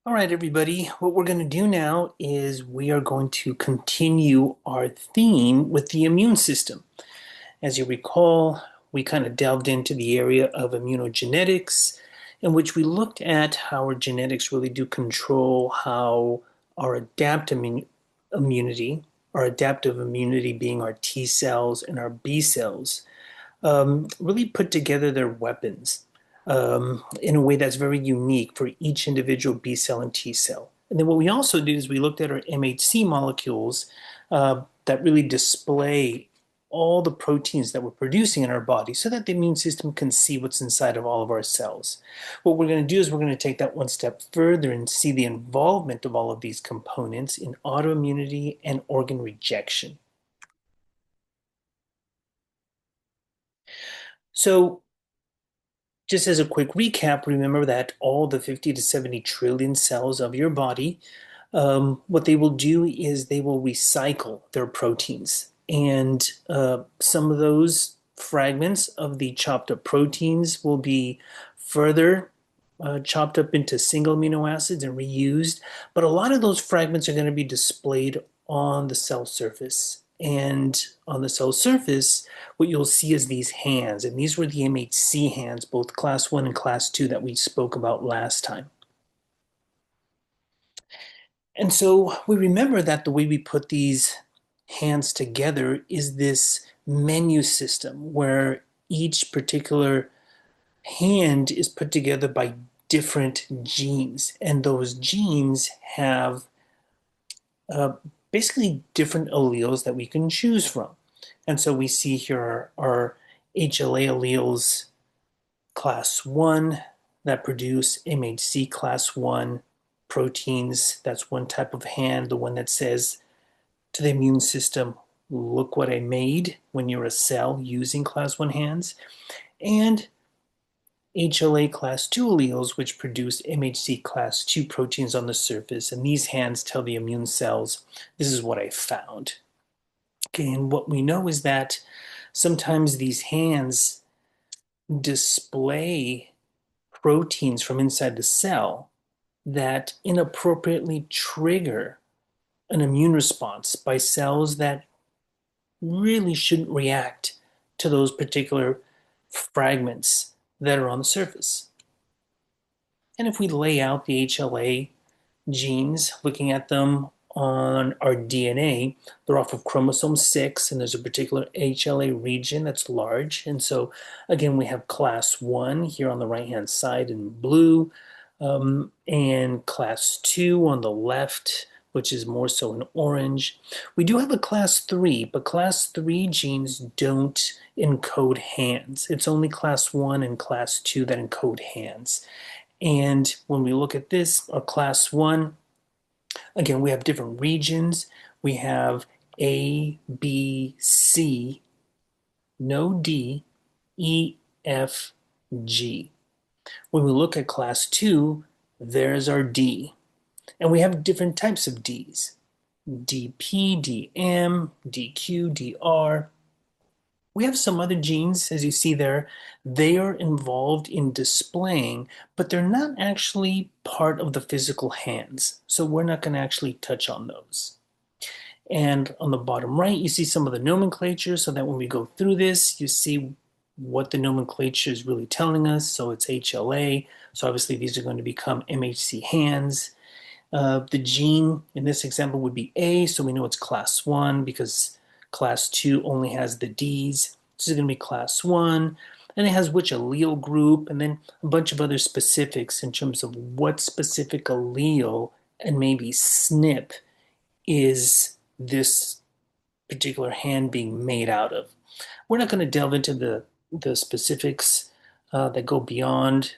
All right, everybody, what we're going to do now is we are going to continue our theme with the immune system. As you recall, we kind of delved into the area of immunogenetics, in which we looked at how our genetics really do control how our immunity, our adaptive immunity being our T cells and our B cells, really put together their weapons in a way that's very unique for each individual B cell and T cell. And then what we also did is we looked at our MHC molecules that really display all the proteins that we're producing in our body so that the immune system can see what's inside of all of our cells. What we're going to do is we're going to take that one step further and see the involvement of all of these components in autoimmunity and organ rejection. So just as a quick recap, remember that all the 50 to 70 trillion cells of your body, what they will do is they will recycle their proteins. And some of those fragments of the chopped up proteins will be further chopped up into single amino acids and reused. But a lot of those fragments are going to be displayed on the cell surface. And on the cell surface, what you'll see is these hands. And these were the MHC hands, both class 1 and class 2 that we spoke about last time. And so we remember that the way we put these hands together is this menu system where each particular hand is put together by different genes. And those genes have uh, basically different alleles that we can choose from. And so we see here our HLA alleles class 1 that produce MHC class 1 proteins. That's one type of hand, the one that says to the immune system, look what I made when you're a cell using class 1 hands. And HLA class 2 alleles, which produce MHC class 2 proteins on the surface. And these hands tell the immune cells, this is what I found. Okay, and what we know is that sometimes these hands display proteins from inside the cell that inappropriately trigger an immune response by cells that really shouldn't react to those particular fragments that are on the surface. And if we lay out the HLA genes, looking at them on our DNA, they're off of chromosome 6, and there's a particular HLA region that's large. And so, again, we have class 1 here on the right-hand side in blue, and class 2 on the left, which is more so in orange. We do have a class 3, but class 3 genes don't encode hands. It's only class 1 and class 2 that encode hands. And when we look at this, our class 1, again, we have different regions. We have A, B, C, no D, E, F, G. When we look at class 2, there's our D. And we have different types of Ds. DP, DM, DQ, DR. We have some other genes, as you see there. They are involved in displaying, but they're not actually part of the physical hands. So we're not going to actually touch on those. And on the bottom right, you see some of the nomenclature so that when we go through this, you see what the nomenclature is really telling us. So it's HLA. So obviously these are going to become MHC hands. The gene in this example would be A, so we know it's class 1 because class 2 only has the Ds. This is going to be class 1, and it has which allele group, and then a bunch of other specifics in terms of what specific allele and maybe SNP is this particular hand being made out of. We're not going to delve into the specifics that go beyond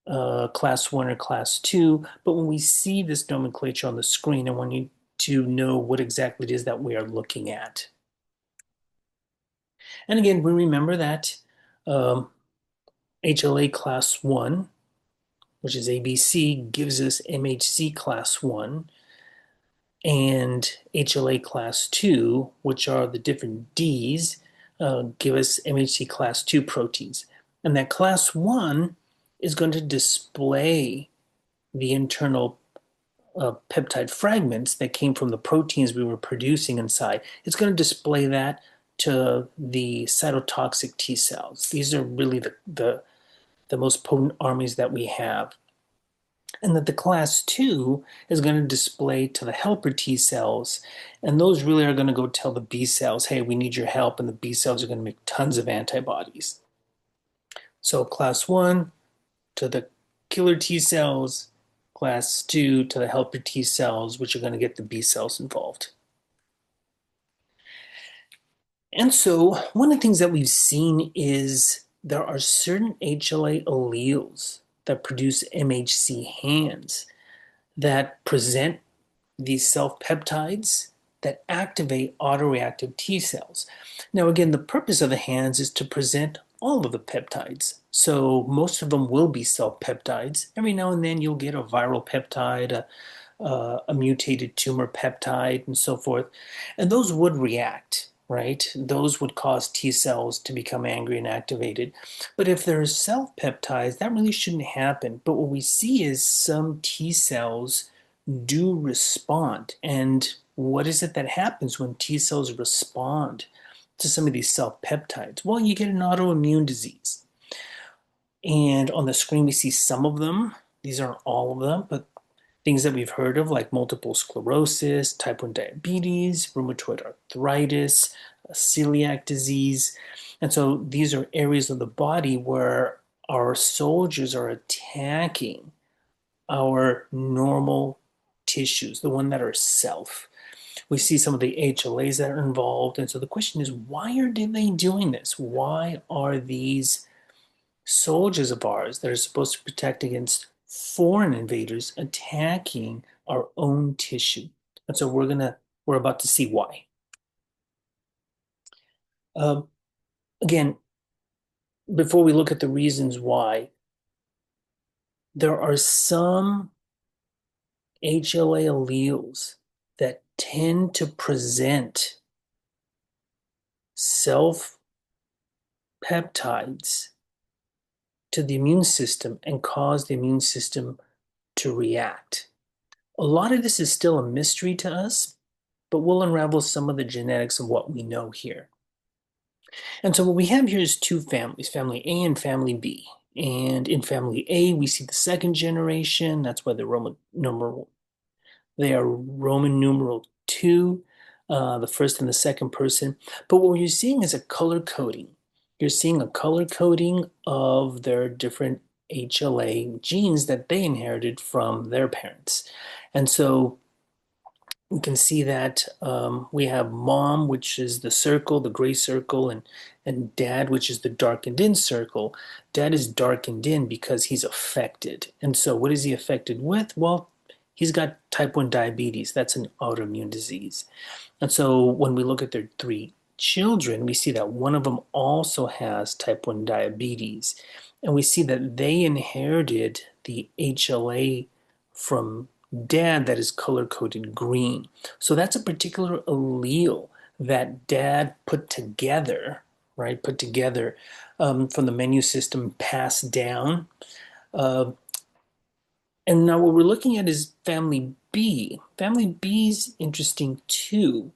class 1 or class 2, but when we see this nomenclature on the screen, I want you to know what exactly it is that we are looking at. And again, we remember that HLA class 1, which is ABC, gives us MHC class 1, and HLA class 2, which are the different Ds, give us MHC class 2 proteins. And that class 1 is going to display the internal peptide fragments that came from the proteins we were producing inside. It's going to display that to the cytotoxic T cells. These are really the most potent armies that we have. And that the class 2 is going to display to the helper T cells. And those really are going to go tell the B cells, hey, we need your help. And the B cells are going to make tons of antibodies. So class 1 to the killer T cells, class 2 to the helper T cells, which are going to get the B cells involved. And so one of the things that we've seen is there are certain HLA alleles that produce MHC hands that present these self-peptides that activate autoreactive T cells. Now, again, the purpose of the hands is to present all of the peptides. So most of them will be self-peptides. Every now and then you'll get a viral peptide, a mutated tumor peptide, and so forth. And those would react, right? Those would cause T cells to become angry and activated. But if there's self-peptides, that really shouldn't happen. But what we see is some T cells do respond. And what is it that happens when T cells respond to some of these self-peptides? Well, you get an autoimmune disease. And on the screen, we see some of them. These aren't all of them, but things that we've heard of, like multiple sclerosis, type 1 diabetes, rheumatoid arthritis, celiac disease. And so these are areas of the body where our soldiers are attacking our normal tissues, the one that are self. We see some of the HLAs that are involved. And so the question is, why are they doing this? Why are these soldiers of ours that are supposed to protect against foreign invaders attacking our own tissue? And so we're about to see why. Again, before we look at the reasons why, there are some HLA alleles that tend to present self peptides to the immune system and cause the immune system to react. A lot of this is still a mystery to us, but we'll unravel some of the genetics of what we know here. And so what we have here is two families, family A and family B. And in family A, we see the second generation. That's why they are Roman numeral 2, the first and the second person. But what you're seeing is a color coding. You're seeing a color coding of their different HLA genes that they inherited from their parents. And so we can see that we have mom, which is the circle, the gray circle, and dad, which is the darkened in circle. Dad is darkened in because he's affected. And so what is he affected with? Well, he's got type 1 diabetes. That's an autoimmune disease. And so when we look at their three children, we see that one of them also has type 1 diabetes. And we see that they inherited the HLA from dad that is color coded green. So that's a particular allele that dad put together, right? Put together from the menu system, passed down. And now what we're looking at is family B. Family B is interesting too.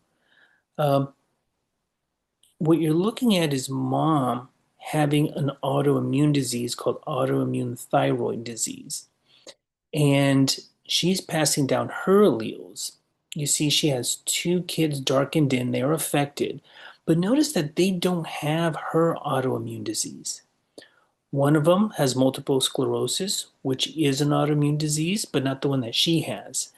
What you're looking at is mom having an autoimmune disease called autoimmune thyroid disease. And she's passing down her alleles. You see, she has two kids darkened in, they're affected. But notice that they don't have her autoimmune disease. One of them has multiple sclerosis, which is an autoimmune disease, but not the one that she has.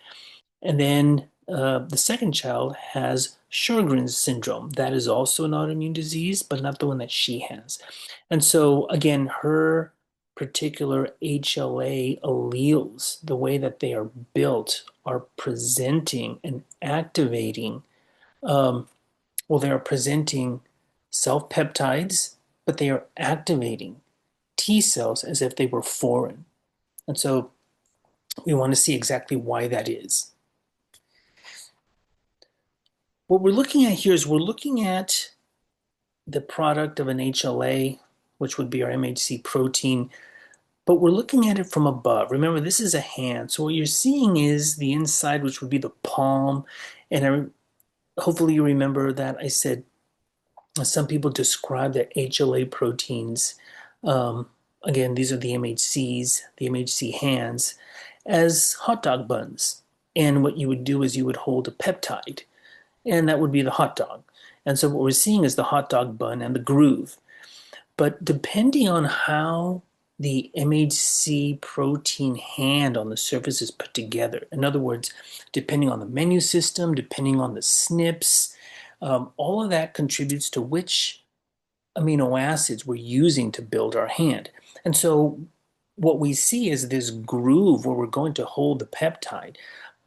And then the second child has Sjogren's syndrome. That is also an autoimmune disease, but not the one that she has. And so, again, her particular HLA alleles, the way that they are built, are presenting and activating, they are presenting self peptides, but they are activating T cells as if they were foreign. And so we want to see exactly why that is. What we're looking at here is we're looking at the product of an HLA, which would be our MHC protein, but we're looking at it from above. Remember, this is a hand. So what you're seeing is the inside, which would be the palm. And hopefully you remember that I said some people describe that HLA proteins, um, again, these are the MHCs, the MHC hands, as hot dog buns. And what you would do is you would hold a peptide, and that would be the hot dog. And so what we're seeing is the hot dog bun and the groove. But depending on how the MHC protein hand on the surface is put together, in other words, depending on the menu system, depending on the SNPs, all of that contributes to which amino acids we're using to build our hand. And so what we see is this groove where we're going to hold the peptide,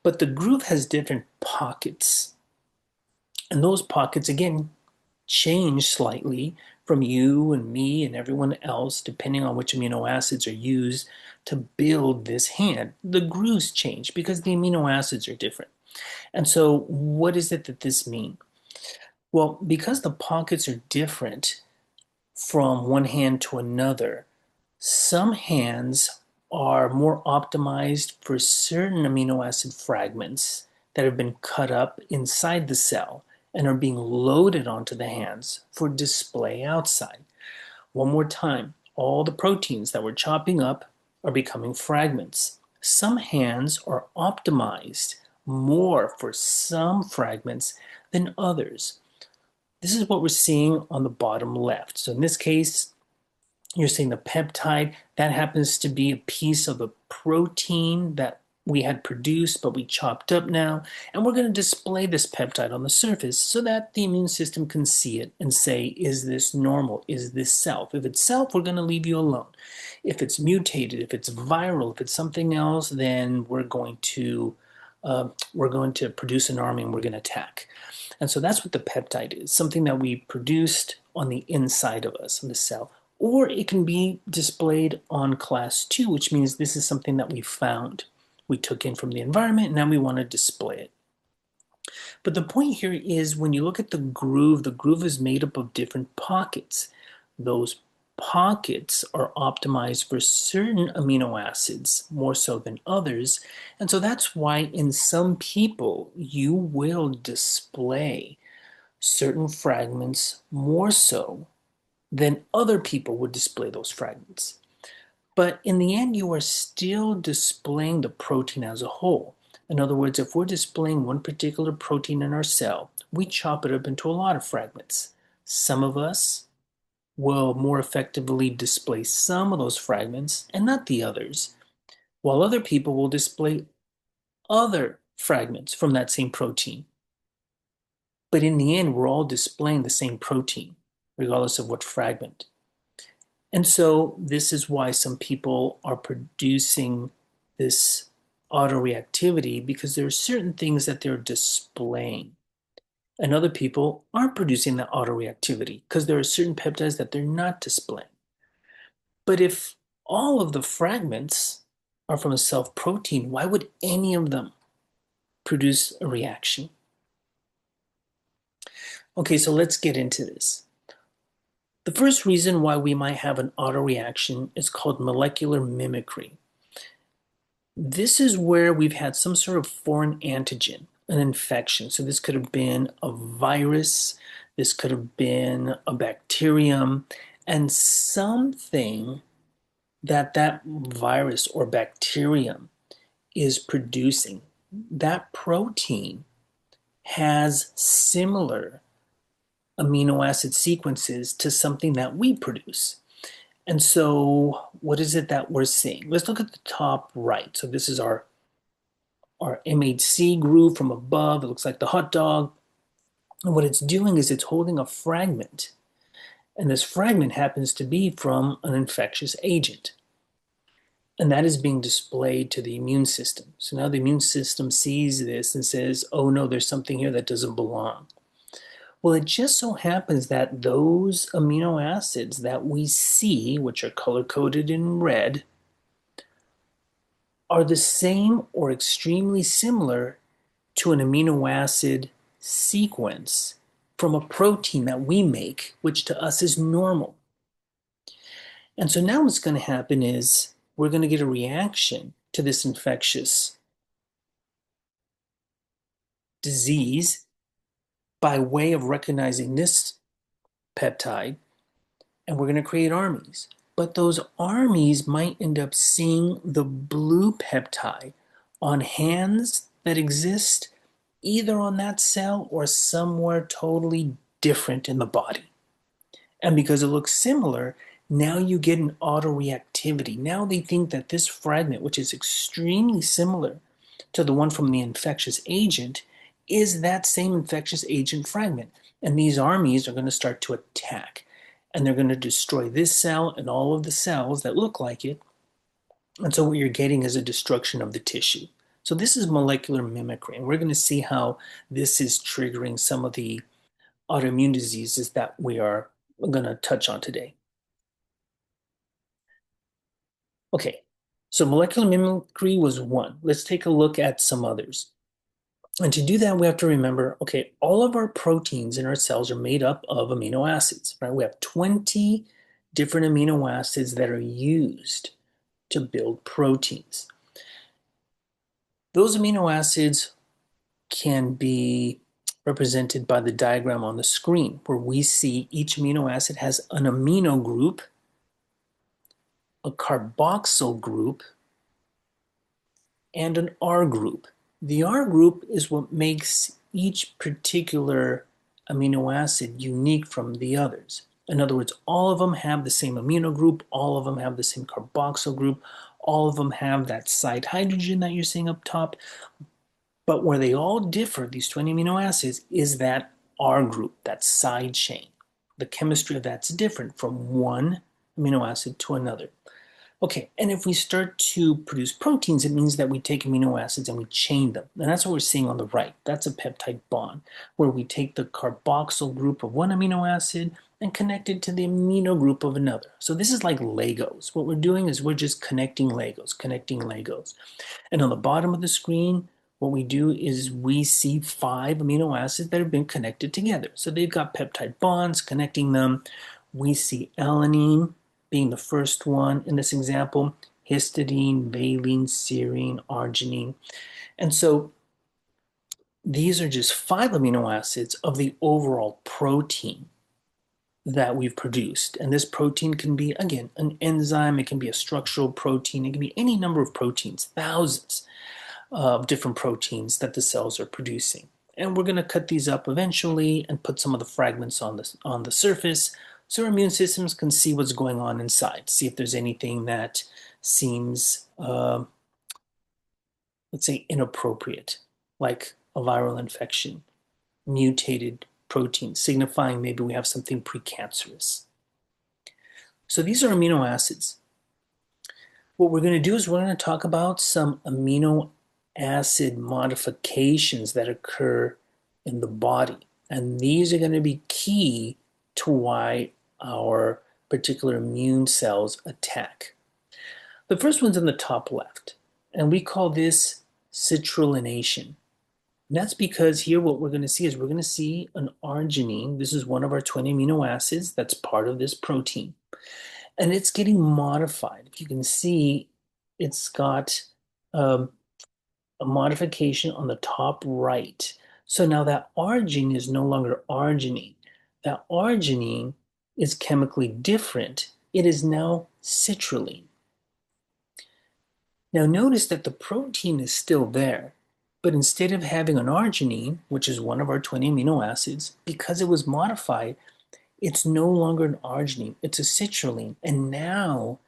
but the groove has different pockets. And those pockets, again, change slightly from you and me and everyone else, depending on which amino acids are used to build this hand. The grooves change because the amino acids are different. And so, what is it that this means? Well, because the pockets are different from one hand to another, some hands are more optimized for certain amino acid fragments that have been cut up inside the cell and are being loaded onto the hands for display outside. One more time, all the proteins that we're chopping up are becoming fragments. Some hands are optimized more for some fragments than others. This is what we're seeing on the bottom left. So in this case, you're seeing the peptide. That happens to be a piece of a protein that we had produced, but we chopped up now. And we're going to display this peptide on the surface so that the immune system can see it and say, is this normal? Is this self? If it's self, we're going to leave you alone. If it's mutated, if it's viral, if it's something else, then we're going to produce an army and we're going to attack. And so that's what the peptide is, something that we produced on the inside of us, in the cell. Or it can be displayed on class 2, which means this is something that we found. We took in from the environment, and now we want to display it. But the point here is when you look at the groove is made up of different pockets. Those pockets are optimized for certain amino acids more so than others. And so that's why in some people you will display certain fragments more so than other people would display those fragments. But in the end, you are still displaying the protein as a whole. In other words, if we're displaying one particular protein in our cell, we chop it up into a lot of fragments. Some of us will more effectively display some of those fragments and not the others, while other people will display other fragments from that same protein. But in the end, we're all displaying the same protein, regardless of what fragment. And so this is why some people are producing this autoreactivity because there are certain things that they're displaying. And other people aren't producing that autoreactivity because there are certain peptides that they're not displaying. But if all of the fragments are from a self protein, why would any of them produce a reaction? Okay, so let's get into this. The first reason why we might have an autoreaction is called molecular mimicry. This is where we've had some sort of foreign antigen, an infection. So this could have been a virus, this could have been a bacterium, and something that virus or bacterium is producing. That protein has similar amino acid sequences to something that we produce. And so what is it that we're seeing? Let's look at the top right. So this is our MHC groove from above. It looks like the hot dog. And what it's doing is it's holding a fragment. And this fragment happens to be from an infectious agent. And that is being displayed to the immune system. So now the immune system sees this and says, oh no, there's something here that doesn't belong. Well, it just so happens that those amino acids that we see, which are color-coded in red, are the same or extremely similar to an amino acid sequence from a protein that we make, which to us is normal. And so now what's going to happen is we're going to get a reaction to this infectious disease by way of recognizing this peptide, and we're going to create armies. But those armies might end up seeing the blue peptide on hands that exist either on that cell or somewhere totally different in the body. And because it looks similar, now you get an autoreactivity. Now they think that this fragment, which is extremely similar to the one from the infectious agent, is that same infectious agent fragment. And these armies are going to start to attack. And they're going to destroy this cell and all of the cells that look like it. And so what you're getting is a destruction of the tissue. So this is molecular mimicry. And we're going to see how this is triggering some of the autoimmune diseases that we are going to touch on today. Okay, so molecular mimicry was one. Let's take a look at some others. And to do that, we have to remember, okay, all of our proteins in our cells are made up of amino acids, right? We have 20 different amino acids that are used to build proteins. Those amino acids can be represented by the diagram on the screen, where we see each amino acid has an amino group, a carboxyl group, and an R group. The R group is what makes each particular amino acid unique from the others. In other words, all of them have the same amino group, all of them have the same carboxyl group, all of them have that side hydrogen that you're seeing up top. But where they all differ, these 20 amino acids, is that R group, that side chain. The chemistry of that's different from one amino acid to another. Okay, and if we start to produce proteins, it means that we take amino acids and we chain them. And that's what we're seeing on the right. That's a peptide bond, where we take the carboxyl group of one amino acid and connect it to the amino group of another. So this is like Legos. What we're doing is we're just connecting Legos, connecting Legos. And on the bottom of the screen, what we do is we see 5 amino acids that have been connected together. So they've got peptide bonds connecting them. We see alanine being the first one in this example, histidine, valine, serine, arginine. And so these are just 5 amino acids of the overall protein that we've produced. And this protein can be, again, an enzyme, it can be a structural protein, it can be any number of proteins, thousands of different proteins that the cells are producing. And we're going to cut these up eventually and put some of the fragments on the surface so our immune systems can see what's going on inside, see if there's anything that seems, let's say, inappropriate, like a viral infection, mutated protein, signifying maybe we have something precancerous. So these are amino acids. What we're going to do is we're going to talk about some amino acid modifications that occur in the body. And these are going to be key to why our particular immune cells attack. The first one's in the top left, and we call this citrullination. And that's because here what we're going to see is we're going to see an arginine. This is one of our 20 amino acids that's part of this protein. And it's getting modified. If you can see, it's got a modification on the top right. So now that arginine is no longer arginine. That arginine is chemically different. It is now citrulline. Now notice that the protein is still there, but instead of having an arginine, which is one of our 20 amino acids, because it was modified, it's no longer an arginine, it's a citrulline. And now,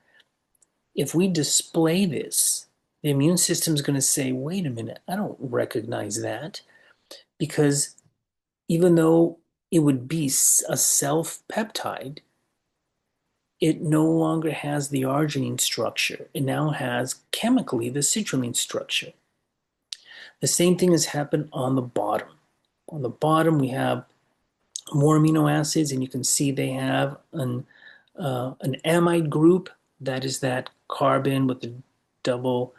if we display this, the immune system is going to say, wait a minute, I don't recognize that. Because even though it would be a self-peptide, it no longer has the arginine structure. It now has chemically the citrulline structure. The same thing has happened on the bottom. On the bottom, we have more amino acids, and you can see they have an amide group. That is that carbon with the double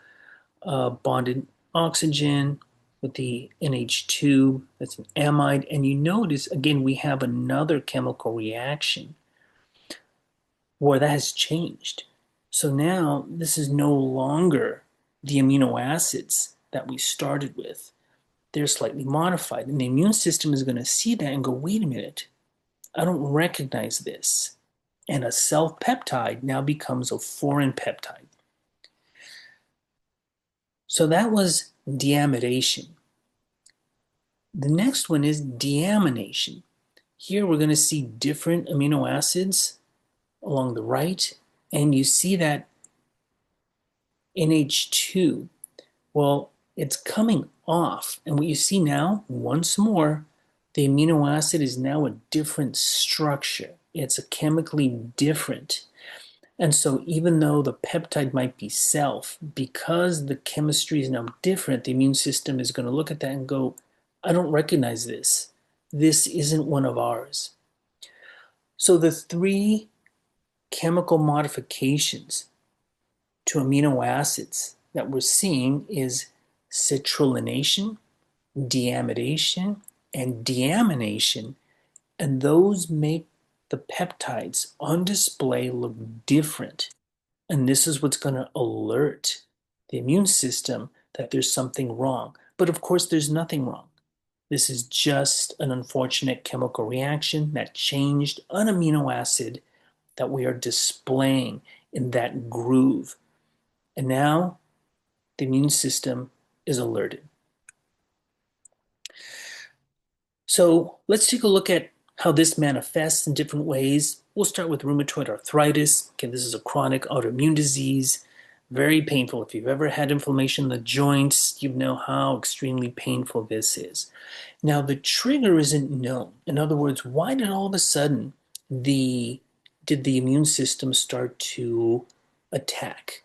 bonded oxygen with the NH2. That's an amide. And you notice, again, we have another chemical reaction where that has changed. So now this is no longer the amino acids that we started with. They're slightly modified. And the immune system is going to see that and go, wait a minute, I don't recognize this. And a self peptide now becomes a foreign peptide. So that was deamidation. The next one is deamination. Here we're going to see different amino acids along the right, and you see that NH2, well, it's coming off. And what you see now, once more, the amino acid is now a different structure. It's a chemically different. And so even though the peptide might be self, because the chemistry is now different, the immune system is going to look at that and go, I don't recognize this. This isn't one of ours. So the three chemical modifications to amino acids that we're seeing is citrullination, deamidation, and deamination, and those make the peptides on display look different. And this is what's going to alert the immune system that there's something wrong. But of course, there's nothing wrong. This is just an unfortunate chemical reaction that changed an amino acid that we are displaying in that groove. And now the immune system is alerted. So let's take a look at how this manifests in different ways. We'll start with rheumatoid arthritis. Okay, this is a chronic autoimmune disease, very painful. If you've ever had inflammation in the joints, you know how extremely painful this is. Now, the trigger isn't known. In other words, why did all of a sudden did the immune system start to attack?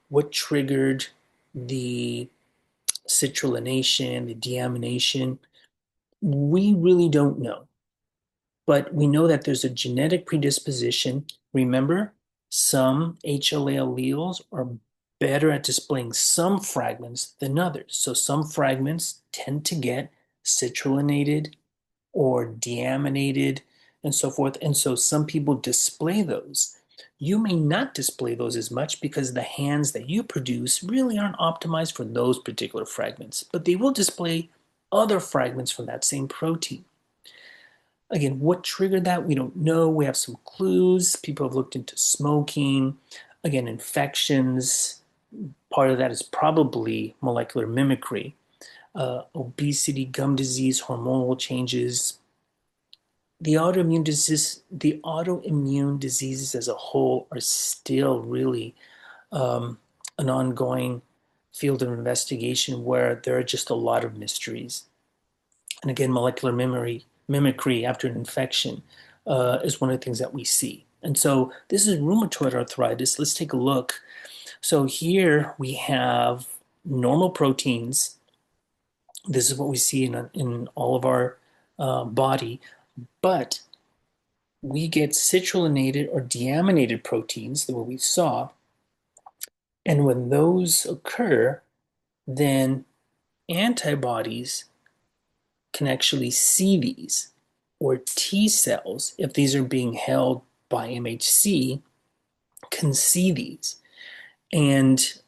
What triggered the citrullination, the deamination? We really don't know, but we know that there's a genetic predisposition. Remember, some HLA alleles are better at displaying some fragments than others. So some fragments tend to get citrullinated or deaminated and so forth. And so some people display those. You may not display those as much because the hands that you produce really aren't optimized for those particular fragments, but they will display other fragments from that same protein. Again, what triggered that? We don't know. We have some clues. People have looked into smoking. Again, infections. Part of that is probably molecular mimicry. Obesity, gum disease, hormonal changes. The autoimmune diseases as a whole are still really an ongoing field of investigation where there are just a lot of mysteries. And again, molecular mimicry after an infection is one of the things that we see. And so this is rheumatoid arthritis. Let's take a look. So here we have normal proteins. This is what we see in all of our body, but we get citrullinated or deaminated proteins, the way we saw. And when those occur, then antibodies can actually see these, or T cells, if these are being held by MHC, can see these. And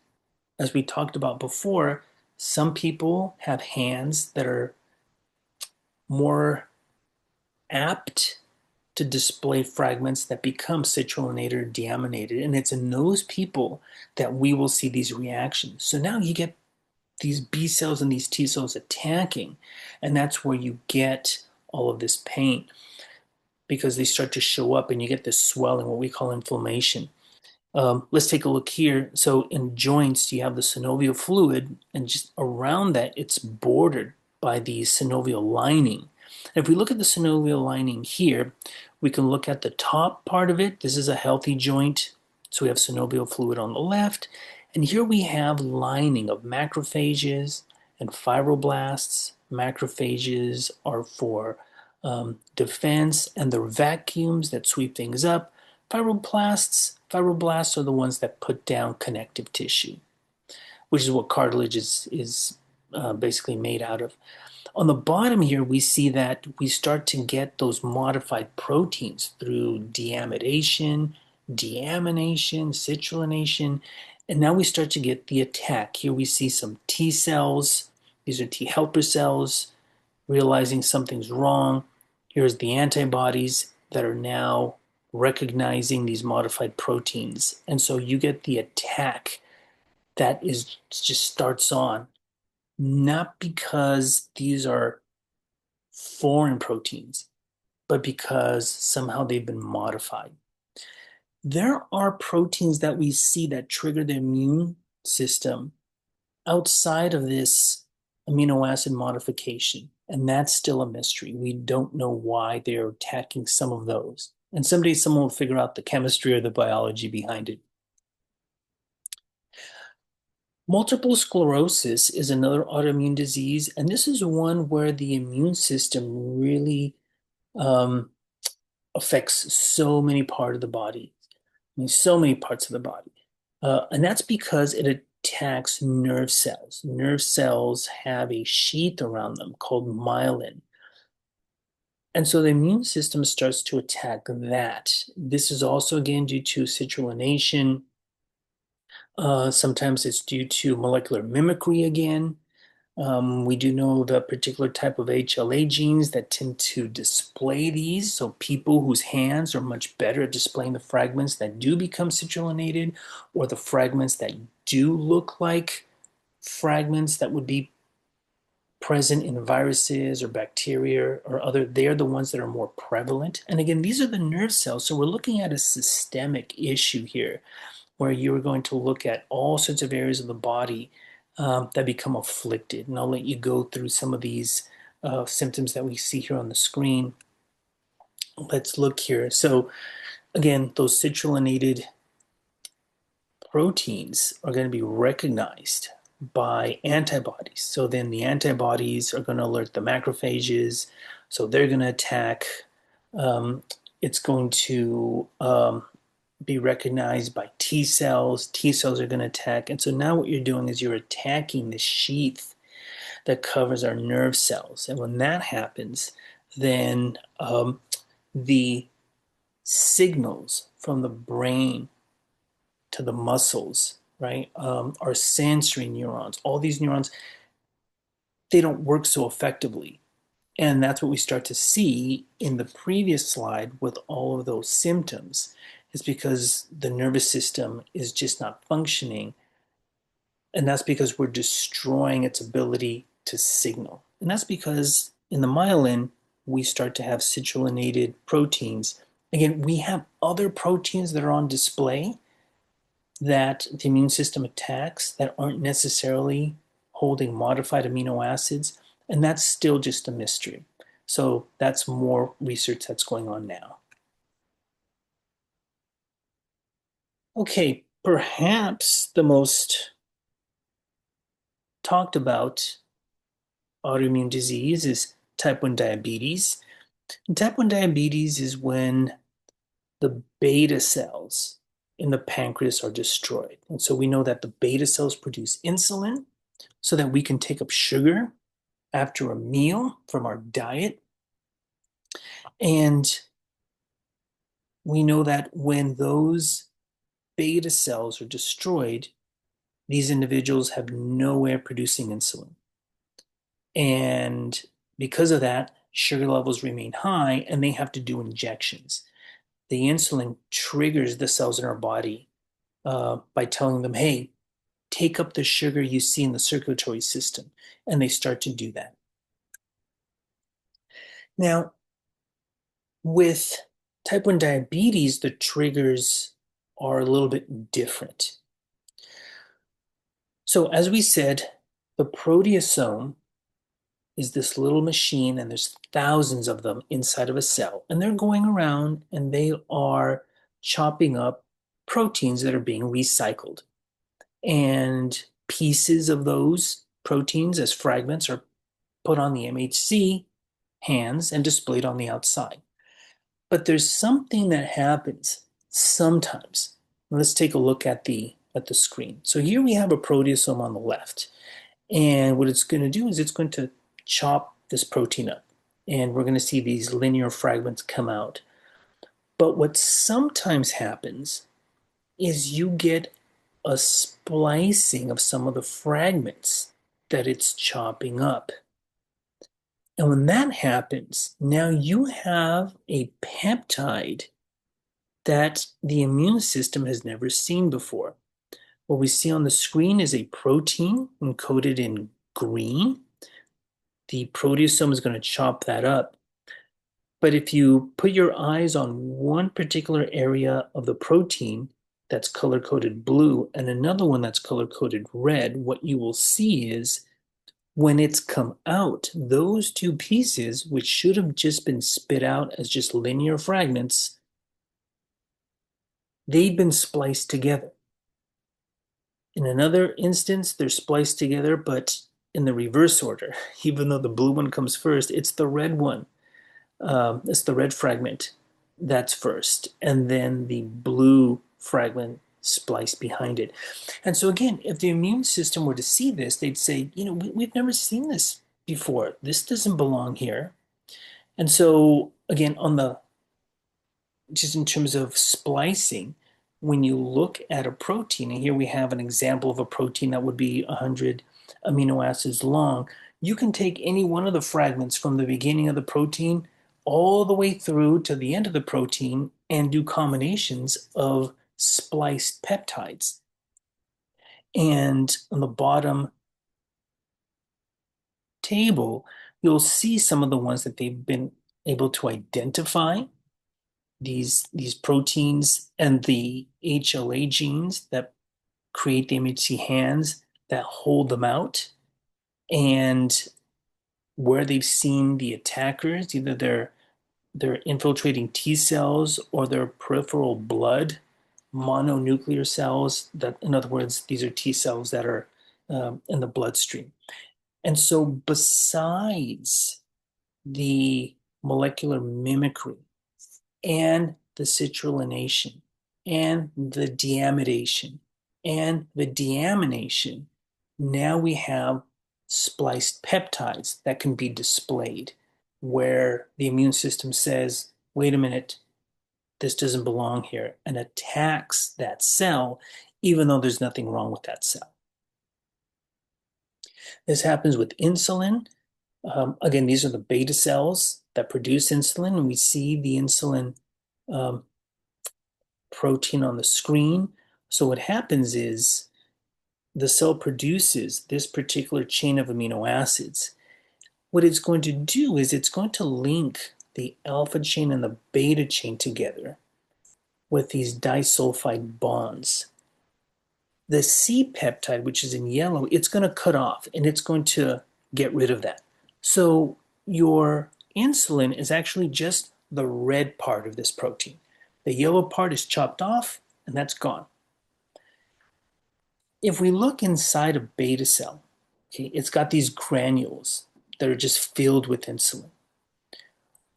as we talked about before, some people have hands that are more apt to display fragments that become citrullinated or deaminated. And it's in those people that we will see these reactions. So now you get these B cells and these T cells attacking, and that's where you get all of this pain because they start to show up and you get this swelling, what we call inflammation. Let's take a look here. So in joints, you have the synovial fluid, and just around that, it's bordered by the synovial lining. And if we look at the synovial lining here, we can look at the top part of it. This is a healthy joint. So we have synovial fluid on the left. And here we have lining of macrophages and fibroblasts. Macrophages are for defense, and the vacuums that sweep things up. Fibroblasts are the ones that put down connective tissue, which is what cartilage is basically made out of. On the bottom here, we see that we start to get those modified proteins through deamidation deamination, citrullination, and now we start to get the attack. Here we see some T cells. These are T helper cells realizing something's wrong. Here's the antibodies that are now recognizing these modified proteins. And so you get the attack that is just starts on, not because these are foreign proteins, but because somehow they've been modified. There are proteins that we see that trigger the immune system outside of this amino acid modification, and that's still a mystery. We don't know why they're attacking some of those. And someday someone will figure out the chemistry or the biology behind it. Multiple sclerosis is another autoimmune disease, and this is one where the immune system really um, affects so many parts of the body. I mean, so many parts of the body. And that's because it attacks nerve cells. Nerve cells have a sheath around them called myelin. And so the immune system starts to attack that. This is also, again, due to citrullination. Sometimes it's due to molecular mimicry again. We do know the particular type of HLA genes that tend to display these. So people whose hands are much better at displaying the fragments that do become citrulinated, or the fragments that do look like fragments that would be present in viruses or bacteria or other, they're the ones that are more prevalent. And again, these are the nerve cells. So we're looking at a systemic issue here where you're going to look at all sorts of areas of the body that become afflicted. And I'll let you go through some of these symptoms that we see here on the screen. Let's look here. So again, those citrulinated proteins are going to be recognized by antibodies. So then the antibodies are going to alert the macrophages. So they're going to attack. Um, it's going to be recognized by T cells. T cells are going to attack. And so now what you're doing is you're attacking the sheath that covers our nerve cells. And when that happens, then the signals from the brain to the muscles, right, our sensory neurons, all these neurons, they don't work so effectively. And that's what we start to see in the previous slide with all of those symptoms. Is because the nervous system is just not functioning. And that's because we're destroying its ability to signal. And that's because in the myelin, we start to have citrulinated proteins. Again, we have other proteins that are on display that the immune system attacks that aren't necessarily holding modified amino acids, and that's still just a mystery. So that's more research that's going on now. Okay, perhaps the most talked about autoimmune disease is type 1 diabetes. And type 1 diabetes is when the beta cells in the pancreas are destroyed. And so we know that the beta cells produce insulin so that we can take up sugar after a meal from our diet. And we know that when those beta cells are destroyed, these individuals have no way of producing insulin. And because of that, sugar levels remain high and they have to do injections. The insulin triggers the cells in our body by telling them, hey, take up the sugar you see in the circulatory system. And they start to do that. Now, with type 1 diabetes, the triggers are a little bit different. So, as we said, the proteasome is this little machine, and there's thousands of them inside of a cell. And they're going around and they are chopping up proteins that are being recycled. And pieces of those proteins as fragments are put on the MHC hands and displayed on the outside. But there's something that happens sometimes. Let's take a look at the screen. So here we have a proteasome on the left. And what it's going to do is it's going to chop this protein up. And we're going to see these linear fragments come out. But what sometimes happens is you get a splicing of some of the fragments that it's chopping up. And when that happens, now you have a peptide that the immune system has never seen before. What we see on the screen is a protein encoded in green. The proteasome is going to chop that up. But if you put your eyes on one particular area of the protein that's color coded blue and another one that's color coded red, what you will see is when it's come out, those two pieces, which should have just been spit out as just linear fragments, they've been spliced together. In another instance, they're spliced together, but in the reverse order. Even though the blue one comes first, it's the red one. It's the red fragment that's first, and then the blue fragment spliced behind it. And so again, if the immune system were to see this, they'd say, we've never seen this before. This doesn't belong here. And so again, on the just in terms of splicing, when you look at a protein, and here we have an example of a protein that would be 100 amino acids long, you can take any one of the fragments from the beginning of the protein all the way through to the end of the protein and do combinations of spliced peptides. And on the bottom table, you'll see some of the ones that they've been able to identify, these proteins and the HLA genes that create the MHC hands that hold them out, and where they've seen the attackers, either they're infiltrating T cells or their peripheral blood mononuclear cells. That, in other words, these are T cells that are in the bloodstream. And so, besides the molecular mimicry and the citrullination and the deamidation and the deamination, now we have spliced peptides that can be displayed where the immune system says, wait a minute, this doesn't belong here, and attacks that cell, even though there's nothing wrong with that cell. This happens with insulin. Again, these are the beta cells that produce insulin, and we see the insulin um, protein on the screen. So what happens is the cell produces this particular chain of amino acids. What it's going to do is it's going to link the alpha chain and the beta chain together with these disulfide bonds. The C peptide, which is in yellow, it's going to cut off and it's going to get rid of that. So your insulin is actually just the red part of this protein. The yellow part is chopped off and that's gone. If we look inside a beta cell, okay, it's got these granules that are just filled with insulin.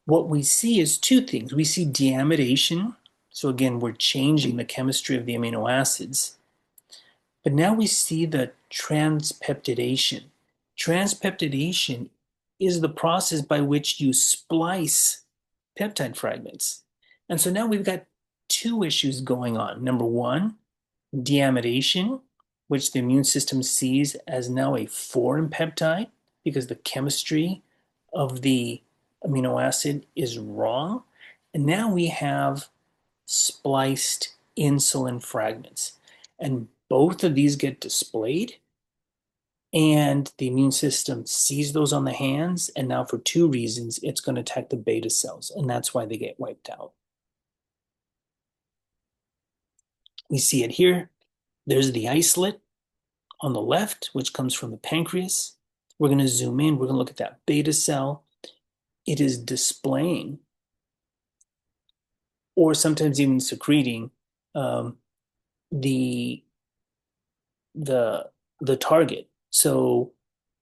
What we see is two things. We see deamidation. So again, we're changing the chemistry of the amino acids. But now we see the transpeptidation. Transpeptidation is the process by which you splice peptide fragments. And so now we've got two issues going on. Number one, deamidation, which the immune system sees as now a foreign peptide because the chemistry of the amino acid is wrong. And now we have spliced insulin fragments. And both of these get displayed, and the immune system sees those on the hands, and now for two reasons, it's going to attack the beta cells, and that's why they get wiped out. We see it here. There's the isolate on the left, which comes from the pancreas. We're going to zoom in. We're going to look at that beta cell. It is displaying, or sometimes even secreting, the target. So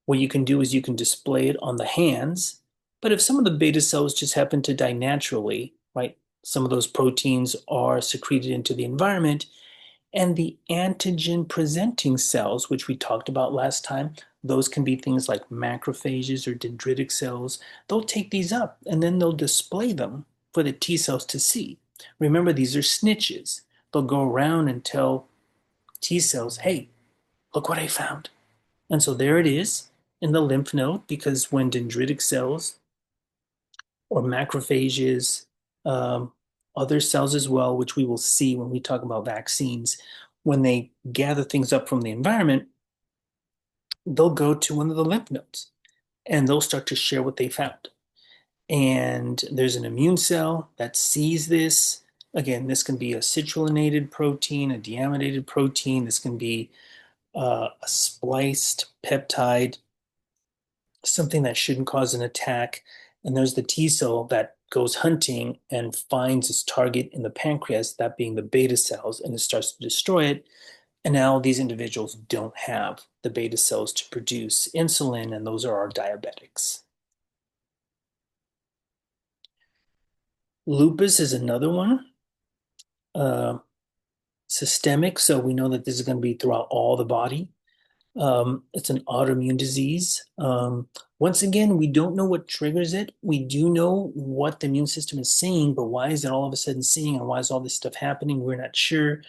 what you can do is you can display it on the hands, but if some of the beta cells just happen to die naturally, right, some of those proteins are secreted into the environment, and the antigen presenting cells, which we talked about last time, those can be things like macrophages or dendritic cells. They'll take these up and then they'll display them for the T cells to see. Remember, these are snitches. They'll go around and tell T cells, hey, look what I found. And so there it is in the lymph node, because when dendritic cells or macrophages, um, other cells as well, which we will see when we talk about vaccines, when they gather things up from the environment, they'll go to one of the lymph nodes and they'll start to share what they found. And there's an immune cell that sees this. Again, this can be a citrullinated protein, a deaminated protein. This can be a spliced peptide, something that shouldn't cause an attack. And there's the T cell that goes hunting and finds its target in the pancreas, that being the beta cells, and it starts to destroy it. And now these individuals don't have the beta cells to produce insulin, and those are our diabetics. Lupus is another one, uh, systemic, so we know that this is going to be throughout all the body. It's an autoimmune disease. Once again, we don't know what triggers it. We do know what the immune system is seeing, but why is it all of a sudden seeing, and why is all this stuff happening? We're not sure.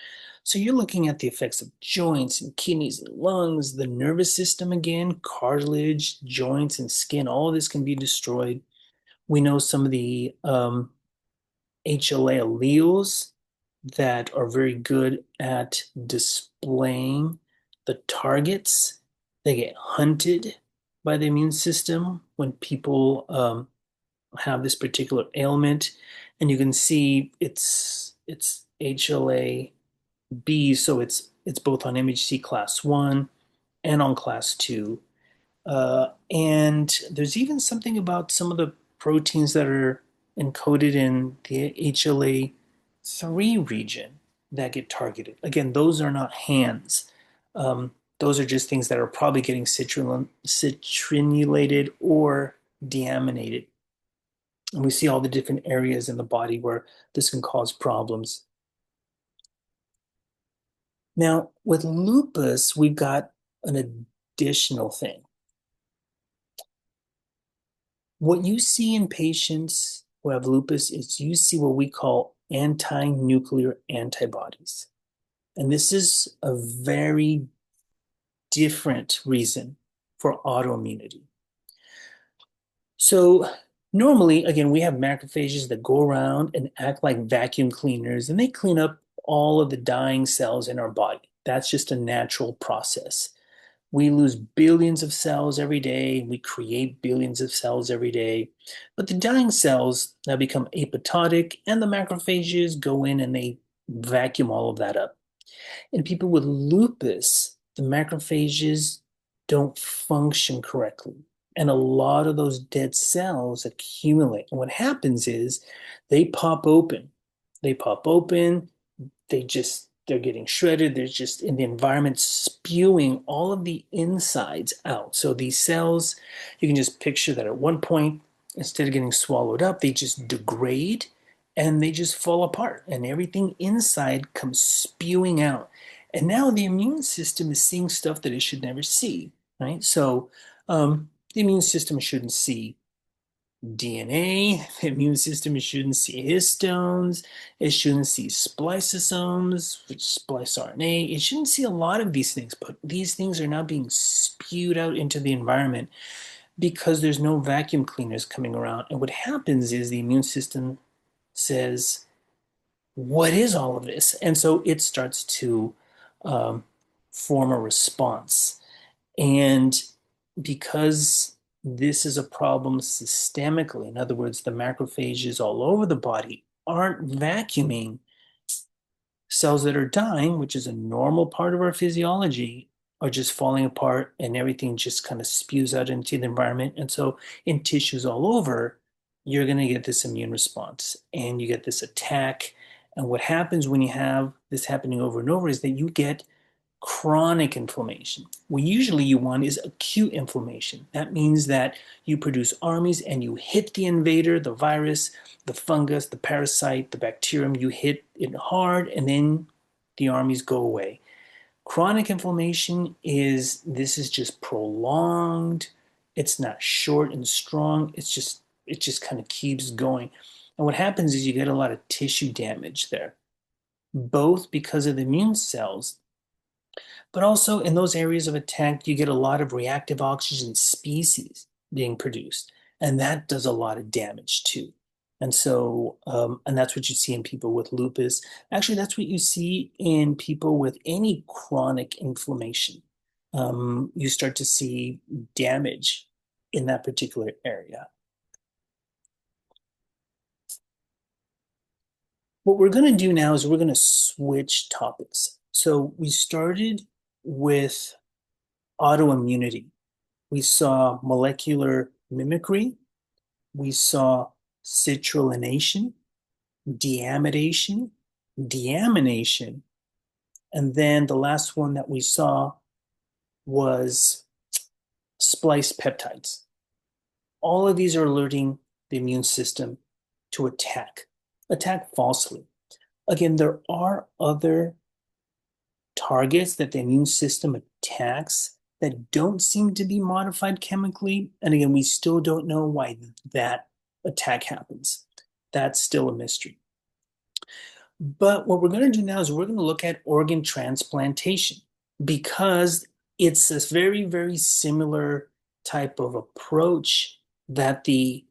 So you're looking at the effects of joints and kidneys and lungs, the nervous system again, cartilage, joints and skin. All of this can be destroyed. We know some of the HLA alleles that are very good at displaying the targets. They get hunted by the immune system when people have this particular ailment, and you can see it's HLA B, so it's both on MHC class 1 and on class 2. And there's even something about some of the proteins that are encoded in the HLA-3 region that get targeted. Again, those are not hands. Those are just things that are probably getting citrinulated or deaminated. And we see all the different areas in the body where this can cause problems. Now, with lupus, we've got an additional thing. What you see in patients who have lupus is you see what we call anti-nuclear antibodies. And this is a very different reason for autoimmunity. So normally, again, we have macrophages that go around and act like vacuum cleaners, and they clean up all of the dying cells in our body. That's just a natural process. We lose billions of cells every day. We create billions of cells every day. But the dying cells now become apoptotic, and the macrophages go in and they vacuum all of that up. In people with lupus, the macrophages don't function correctly. And a lot of those dead cells accumulate. And what happens is they pop open. They pop open, they're getting shredded. They're just in the environment spewing all of the insides out. So these cells, you can just picture that at one point, instead of getting swallowed up, they just degrade and they just fall apart, and everything inside comes spewing out. And now the immune system is seeing stuff that it should never see, right? So the immune system shouldn't see DNA, the immune system shouldn't see histones, it shouldn't see spliceosomes, which splice RNA. It shouldn't see a lot of these things, but these things are now being spewed out into the environment because there's no vacuum cleaners coming around. And what happens is the immune system says, what is all of this? And so it starts to um, form a response. And because this is a problem systemically, in other words, the macrophages all over the body aren't vacuuming cells that are dying, which is a normal part of our physiology, are just falling apart and everything just kind of spews out into the environment. And so in tissues all over, you're going to get this immune response and you get this attack. And what happens when you have this happening over and over is that you get chronic inflammation. What usually you want is acute inflammation. That means that you produce armies and you hit the invader, the virus, the fungus, the parasite, the bacterium. You hit it hard and then the armies go away. Chronic inflammation is just prolonged. It's not short and strong. It just kind of keeps going. And what happens is you get a lot of tissue damage there, both because of the immune cells, but also in those areas of attack, you get a lot of reactive oxygen species being produced. And that does a lot of damage too. And so, and that's what you see in people with lupus. Actually, that's what you see in people with any chronic inflammation. You start to see damage in that particular area. What we're going to do now is we're going to switch topics. So we started with autoimmunity. We saw molecular mimicry. We saw citrullination, deamidation, deamination, and then the last one that we saw was splice peptides. All of these are alerting the immune system to attack falsely. Again, there are other targets that the immune system attacks that don't seem to be modified chemically. And again, we still don't know why that attack happens. That's still a mystery. But what we're going to do now is we're going to look at organ transplantation because it's a very, very similar type of approach that the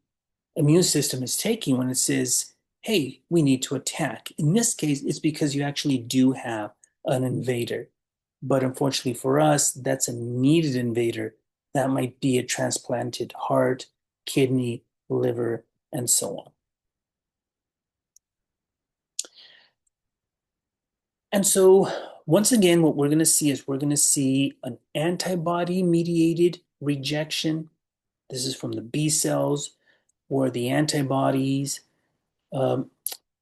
immune system is taking when it says, hey, we need to attack. In this case, it's because you actually do have an invader. But unfortunately for us, that's a needed invader. That might be a transplanted heart, kidney, liver, and so on. And so, once again, what we're going to see is we're going to see an antibody-mediated rejection. This is from the B cells, where the antibodies,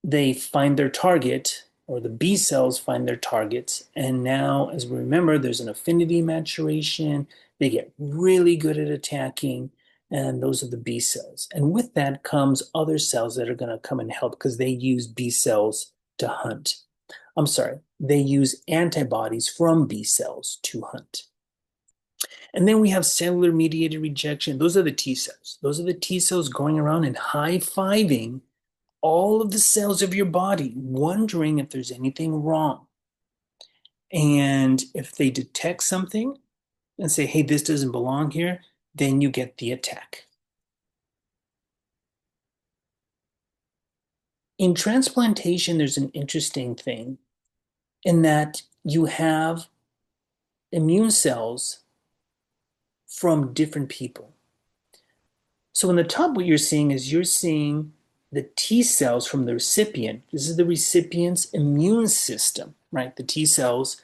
they find their target, or the B cells find their targets. And now, as we remember, there's an affinity maturation. They get really good at attacking, and those are the B cells. And with that comes other cells that are going to come and help because they use B cells to hunt. I'm sorry, they use antibodies from B cells to hunt. And then we have cellular mediated rejection. Those are the T cells. Those are the T cells going around and high-fiving all of the cells of your body, wondering if there's anything wrong. And if they detect something and say, hey, this doesn't belong here, then you get the attack. In transplantation, there's an interesting thing in that you have immune cells from different people. So in the top, what you're seeing is you're seeing the T cells from the recipient. This is the recipient's immune system, right? The T cells,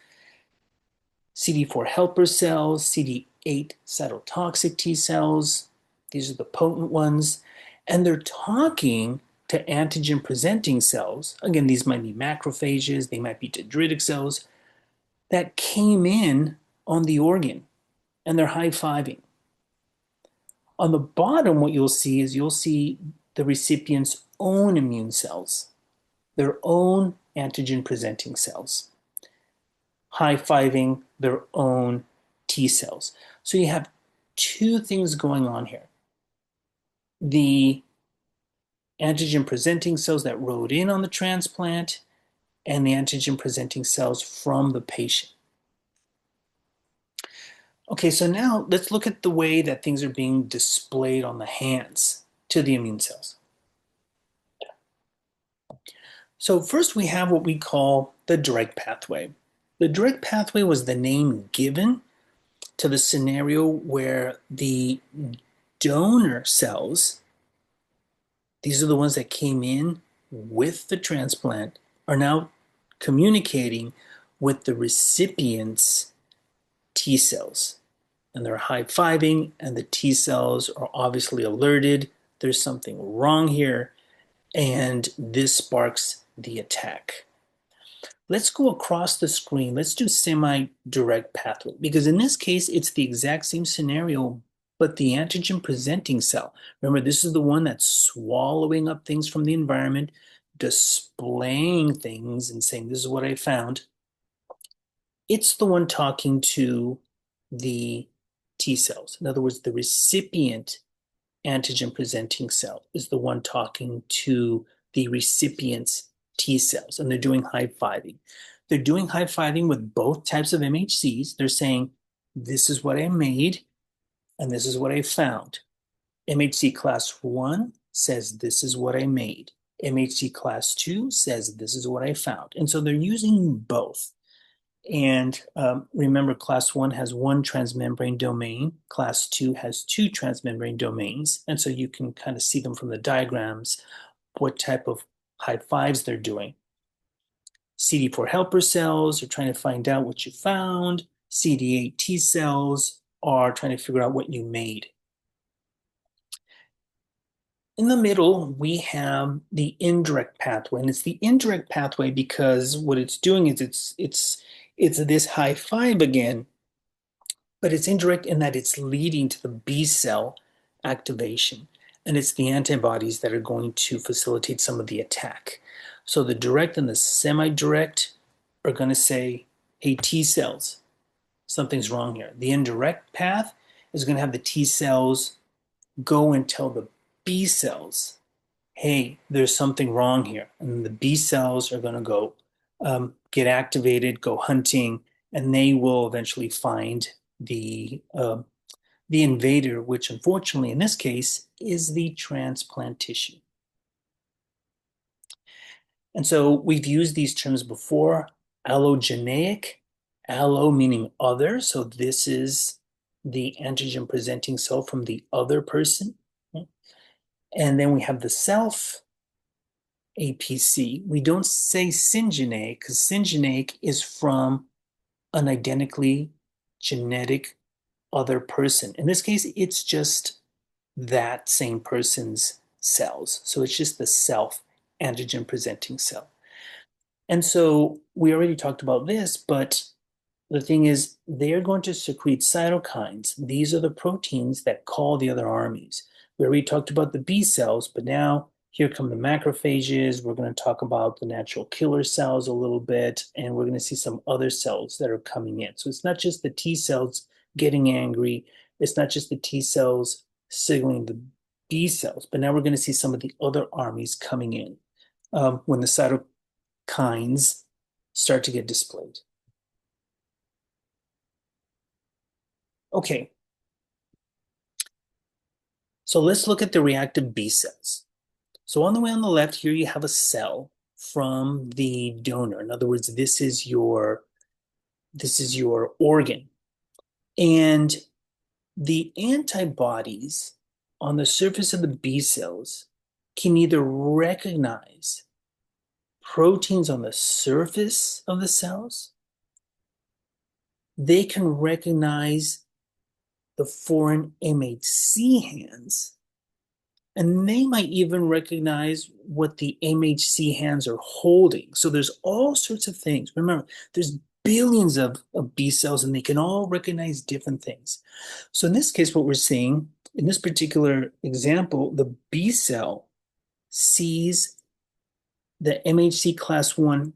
CD4 helper cells, CD8 cytotoxic T cells. These are the potent ones. And they're talking to antigen presenting cells. Again, these might be macrophages, they might be dendritic cells that came in on the organ, and they're high-fiving. On the bottom, what you'll see is you'll see the recipient's own immune cells, their own antigen-presenting cells, high-fiving their own T cells. So you have two things going on here. The antigen-presenting cells that rode in on the transplant and the antigen-presenting cells from the patient. Okay, so now let's look at the way that things are being displayed on the hands to the immune cells. So first we have what we call the direct pathway. The direct pathway was the name given to the scenario where the donor cells, these are the ones that came in with the transplant, are now communicating with the recipient's T cells. And they're high-fiving, and the T cells are obviously alerted. There's something wrong here, and this sparks the attack. Let's go across the screen. Let's do semi-direct pathway, because in this case, it's the exact same scenario, but the antigen-presenting cell. Remember, this is the one that's swallowing up things from the environment, displaying things and saying, this is what I found. It's the one talking to the T cells. In other words, the recipient antigen presenting cell is the one talking to the recipient's T cells, and they're doing high-fiving. They're doing high-fiving with both types of MHCs. They're saying, this is what I made, and this is what I found. MHC class 1 says, this is what I made. MHC class 2 says, this is what I found. And so they're using both. And remember, class 1 has one transmembrane domain. Class 2 has two transmembrane domains. And so you can kind of see them from the diagrams, what type of high fives they're doing. CD4 helper cells are trying to find out what you found. CD8 T cells are trying to figure out what you made. In the middle, we have the indirect pathway, and it's the indirect pathway because what it's doing is it's this high five again, but it's indirect in that it's leading to the B cell activation, and it's the antibodies that are going to facilitate some of the attack. So the direct and the semi-direct are going to say, hey, T cells, something's wrong here. The indirect path is going to have the T cells go and tell the B cells, hey, there's something wrong here. And the B cells are going to go get activated, go hunting, and they will eventually find the invader, which unfortunately in this case is the transplant tissue. And so we've used these terms before. Allogeneic, allo meaning other. So this is the antigen presenting cell from the other person. And then we have the self APC. We don't say syngeneic because syngeneic is from an identically genetic other person. In this case, it's just that same person's cells. So it's just the self antigen presenting cell. And so we already talked about this, but the thing is, they're going to secrete cytokines. These are the proteins that call the other armies. We already talked about the B cells, but now here come the macrophages. We're going to talk about the natural killer cells a little bit, and we're going to see some other cells that are coming in. So it's not just the T cells getting angry. It's not just the T cells signaling the B cells, but now we're going to see some of the other armies coming in when the cytokines start to get displayed. Okay, so let's look at the reactive B cells. So on the way on the left here, you have a cell from the donor. In other words, this is your organ. And the antibodies on the surface of the B cells can either recognize proteins on the surface of the cells, they can recognize the foreign MHC hands, and they might even recognize what the MHC hands are holding. So there's all sorts of things. Remember, there's billions of B cells, and they can all recognize different things. So in this case, what we're seeing, in this particular example, the B cell sees the MHC class 1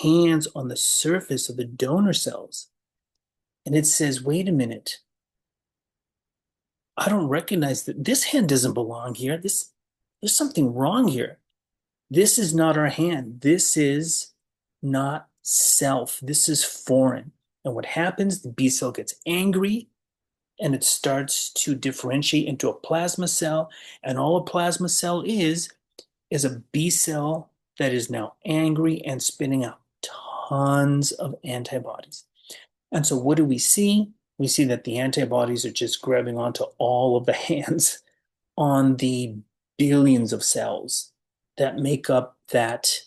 hands on the surface of the donor cells. And it says, wait a minute, I don't recognize that this hand doesn't belong here. There's something wrong here. This is not our hand. This is not self. This is foreign. And what happens, the B cell gets angry and it starts to differentiate into a plasma cell. And all a plasma cell is a B cell that is now angry and spitting out tons of antibodies. And so what do we see? We see that the antibodies are just grabbing onto all of the hands on the billions of cells that make up that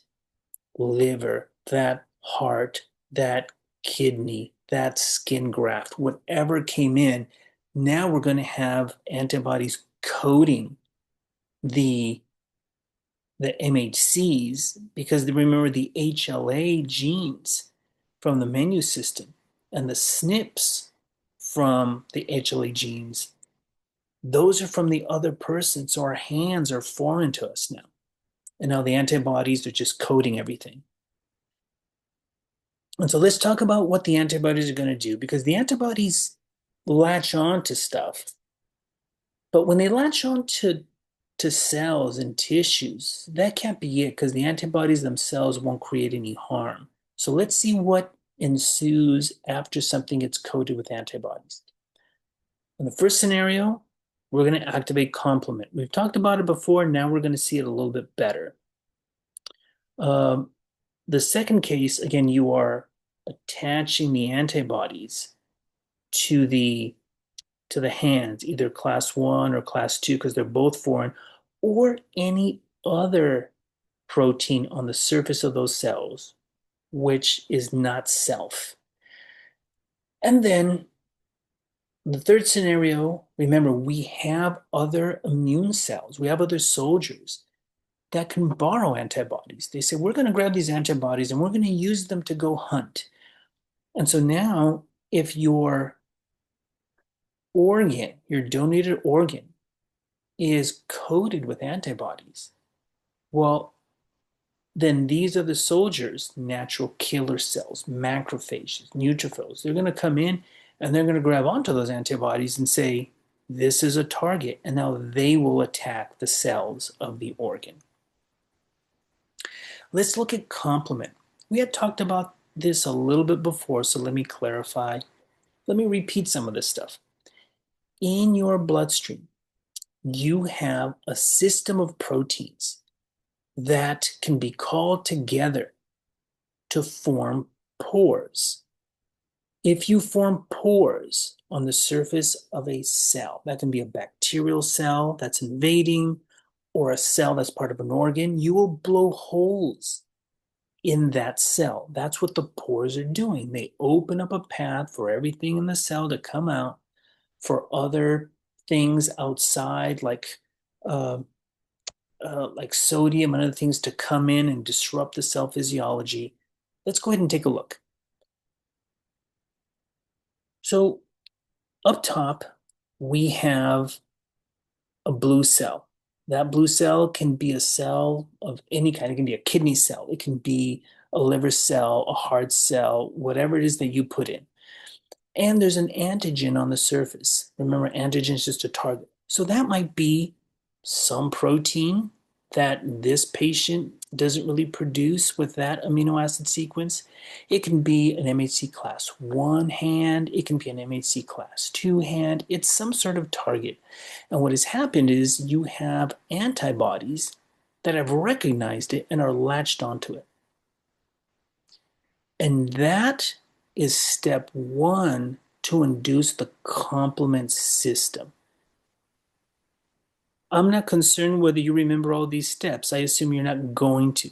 liver, that heart, that kidney, that skin graft, whatever came in. Now we're going to have antibodies coating the MHCs, because remember the HLA genes from the menu system and the SNPs from the HLA genes, those are from the other person. So our hands are foreign to us now. And now the antibodies are just coating everything. And so let's talk about what the antibodies are going to do, because the antibodies latch on to stuff But when they latch on to cells and tissues, that can't be it because the antibodies themselves won't create any harm. So let's see what ensues after something gets coated with antibodies. In the first scenario, we're going to activate complement. We've talked about it before. Now we're going to see it a little bit better. Um, the second case, again, you are attaching the antibodies to the hands, either class 1 or class 2, because they're both foreign, or any other protein on the surface of those cells, which is not self. And then the third scenario, remember, we have other immune cells, we have other soldiers that can borrow antibodies. They say, we're going to grab these antibodies and we're going to use them to go hunt. And so now, if your organ, your donated organ, is coated with antibodies, well, then these are the soldiers, natural killer cells, macrophages, neutrophils. They're going to come in and they're going to grab onto those antibodies and say, this is a target. And now they will attack the cells of the organ. Let's look at complement. We had talked about this a little bit before, so let me clarify. Let me repeat some of this stuff. In your bloodstream, you have a system of proteins that can be called together to form pores. If you form pores on the surface of a cell, that can be a bacterial cell that's invading or a cell that's part of an organ, you will blow holes in that cell. That's what the pores are doing. They open up a path for everything in the cell to come out, for other things outside uh, like sodium and other things to come in and disrupt the cell physiology. Let's go ahead and take a look. So up top, we have a blue cell. That blue cell can be a cell of any kind. It can be a kidney cell. It can be a liver cell, a heart cell, whatever it is that you put in. And there's an antigen on the surface. Remember, antigen is just a target. So that might be some protein that this patient doesn't really produce with that amino acid sequence. It can be an MHC class 1 hand. It can be an MHC class 2 hand. It's some sort of target. And what has happened is you have antibodies that have recognized it and are latched onto it. And that is step 1 to induce the complement system. I'm not concerned whether you remember all these steps. I assume you're not going to.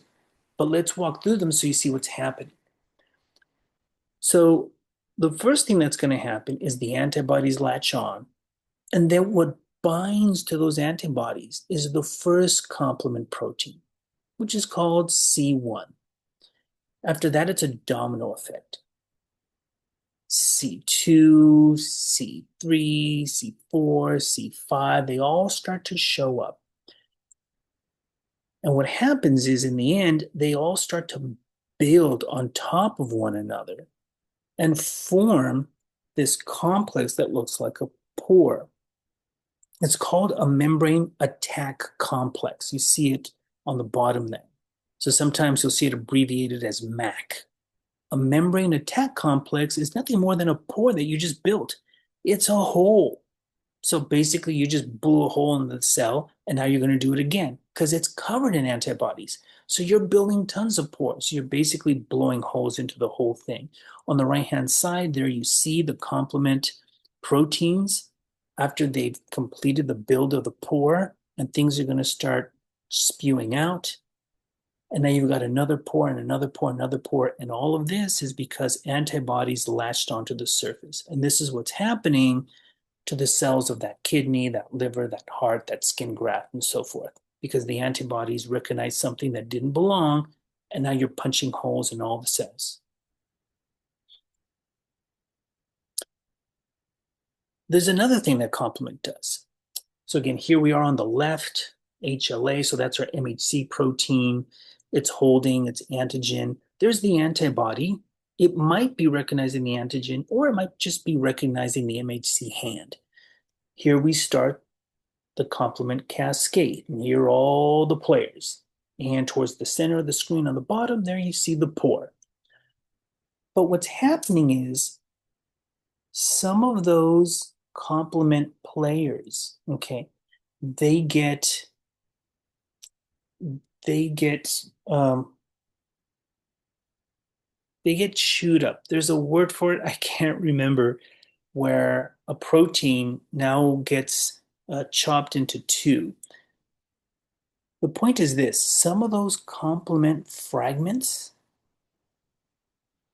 But let's walk through them so you see what's happening. So the first thing that's going to happen is the antibodies latch on. And then what binds to those antibodies is the first complement protein, which is called C1. After that, it's a domino effect. C2, C3, C4, C5, they all start to show up. And what happens is, in the end, they all start to build on top of one another and form this complex that looks like a pore. It's called a membrane attack complex. You see it on the bottom there. So sometimes you'll see it abbreviated as MAC. A membrane attack complex is nothing more than a pore that you just built. It's a hole. So basically, you just blew a hole in the cell, and now you're going to do it again because it's covered in antibodies. So you're building tons of pores. So you're basically blowing holes into the whole thing. On the right-hand side there, you see the complement proteins after they've completed the build of the pore, and things are going to start spewing out. And now you've got another pore and another pore, another pore. And all of this is because antibodies latched onto the surface. And this is what's happening to the cells of that kidney, that liver, that heart, that skin graft, and so forth. Because the antibodies recognize something that didn't belong, and now you're punching holes in all the cells. There's another thing that complement does. So again, here we are on the left, HLA, so that's our MHC protein. It's holding its antigen. There's the antibody. It might be recognizing the antigen, or it might just be recognizing the MHC hand. Here we start the complement cascade. And here are all the players. And towards the center of the screen on the bottom, there you see the pore. But what's happening is some of those complement players, okay, they get they get um, they get chewed up. There's a word for it, I can't remember, where a protein now gets chopped into two. The point is this: some of those complement fragments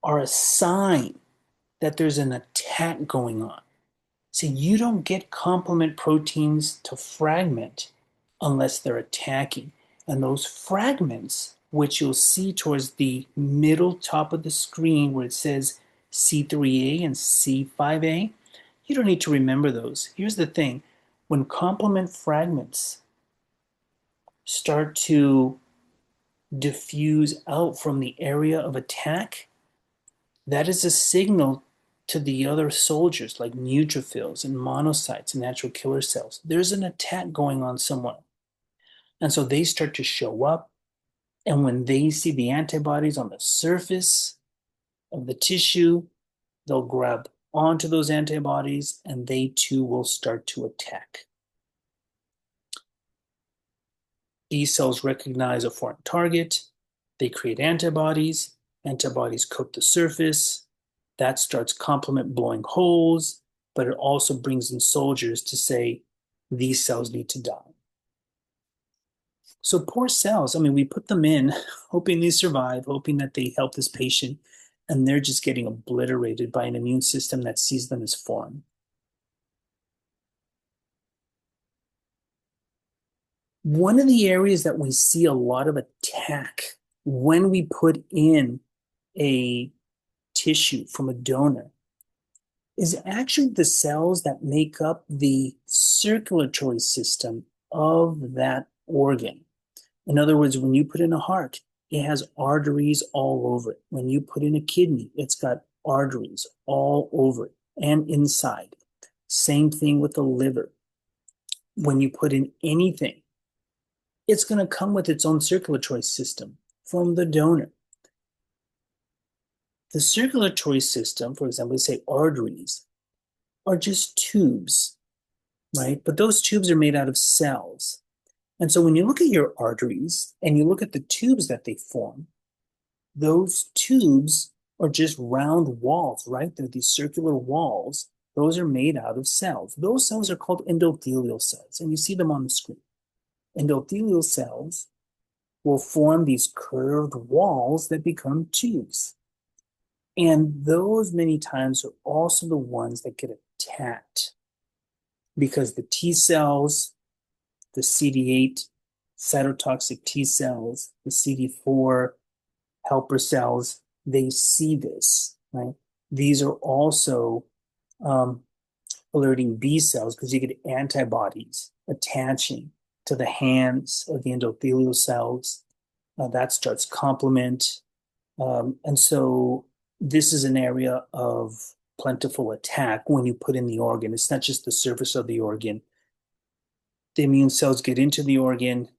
are a sign that there's an attack going on. See, you don't get complement proteins to fragment unless they're attacking. And those fragments, which you'll see towards the middle top of the screen where it says C3A and C5A, you don't need to remember those. Here's the thing: when complement fragments start to diffuse out from the area of attack, that is a signal to the other soldiers like neutrophils and monocytes and natural killer cells. There's an attack going on somewhere. And so they start to show up. And when they see the antibodies on the surface of the tissue, they'll grab onto those antibodies and they too will start to attack. B cells recognize a foreign target. They create antibodies. Antibodies coat the surface. That starts complement blowing holes, but it also brings in soldiers to say, these cells need to die. So poor cells, I mean, we put them in hoping they survive, hoping that they help this patient, and they're just getting obliterated by an immune system that sees them as foreign. One of the areas that we see a lot of attack when we put in a tissue from a donor is actually the cells that make up the circulatory system of that organ. In other words, when you put in a heart, it has arteries all over it. When you put in a kidney, it's got arteries all over it and inside. Same thing with the liver. When you put in anything, it's going to come with its own circulatory system from the donor. The circulatory system, for example, say arteries, are just tubes, right? But those tubes are made out of cells. And so when you look at your arteries and you look at the tubes that they form, those tubes are just round walls, right? They're these circular walls. Those are made out of cells. Those cells are called endothelial cells, and you see them on the screen. Endothelial cells will form these curved walls that become tubes. And those many times are also the ones that get attacked because the T cells, the CD8 cytotoxic T cells, the CD4 helper cells, they see this, right? These are also alerting B cells because you get antibodies attaching to the hands of the endothelial cells. That starts complement. And so this is an area of plentiful attack when you put in the organ. It's not just the surface of the organ. The immune cells get into the organ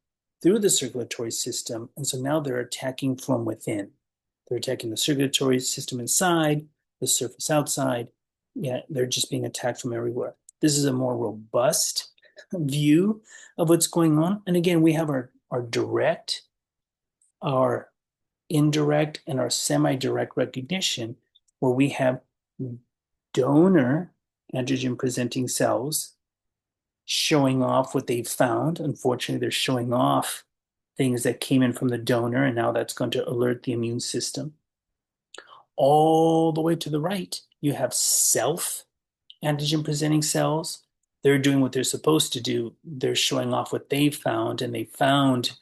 through the circulatory system, and so now they're attacking from within. They're attacking the circulatory system inside, the surface outside. Yeah, they're just being attacked from everywhere. This is a more robust view of what's going on. And again, we have our direct, our indirect, and our semi-direct recognition, where we have donor antigen-presenting cells showing off what they've found. Unfortunately, they're showing off things that came in from the donor, and now that's going to alert the immune system. All the way to the right, you have self antigen-presenting cells. They're doing what they're supposed to do. They're showing off what they found, and they found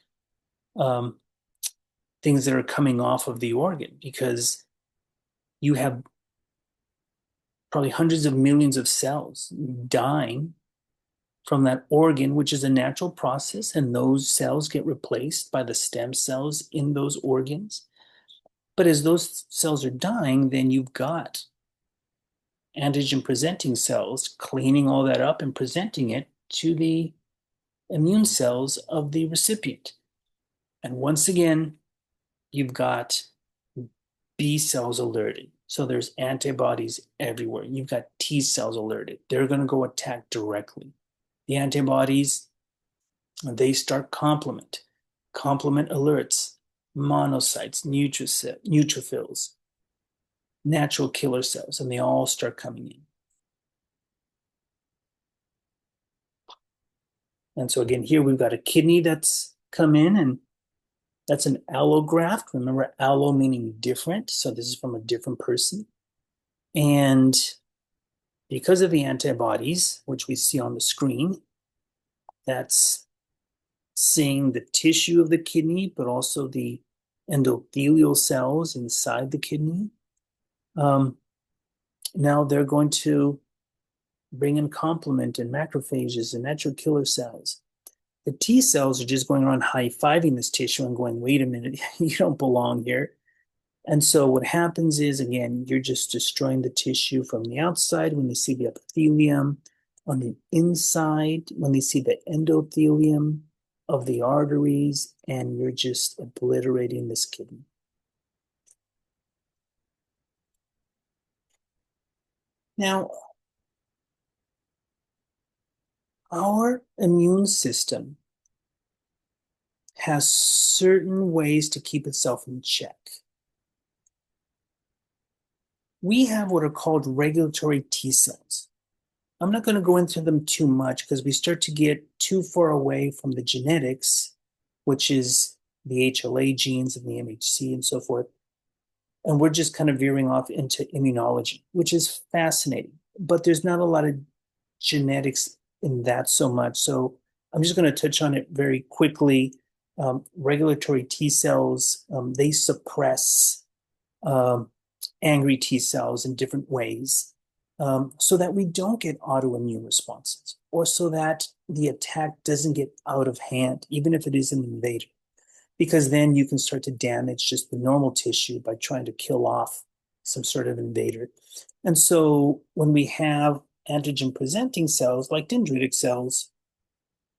things that are coming off of the organ because you have probably hundreds of millions of cells dying from that organ, which is a natural process, and those cells get replaced by the stem cells in those organs. But as those cells are dying, then you've got antigen presenting cells cleaning all that up and presenting it to the immune cells of the recipient. And once again, you've got B cells alerted. So there's antibodies everywhere. You've got T cells alerted. They're going to go attack directly. The antibodies, they start complement. Complement alerts, monocytes, neutrophils, natural killer cells, and they all start coming in. And so again, here we've got a kidney that's come in, and that's an allograft. Remember, allo meaning different. So this is from a different person. And because of the antibodies, which we see on the screen, that's seeing the tissue of the kidney, but also the endothelial cells inside the kidney. Now they're going to bring in complement and macrophages and natural killer cells. The T cells are just going around high-fiving this tissue and going, wait a minute, you don't belong here. And so what happens is, again, you're just destroying the tissue from the outside when they see the epithelium, on the inside when they see the endothelium of the arteries, and you're just obliterating this kidney. Now, our immune system has certain ways to keep itself in check. We have what are called regulatory T cells. I'm not going to go into them too much because we start to get too far away from the genetics, which is the HLA genes and the MHC and so forth. And we're just kind of veering off into immunology, which is fascinating. But there's not a lot of genetics in that so much. So I'm just going to touch on it very quickly. Regulatory T cells, they suppress angry T cells in different ways, so that we don't get autoimmune responses, or so that the attack doesn't get out of hand, even if it is an invader, because then you can start to damage just the normal tissue by trying to kill off some sort of invader. And so when we have antigen presenting cells like dendritic cells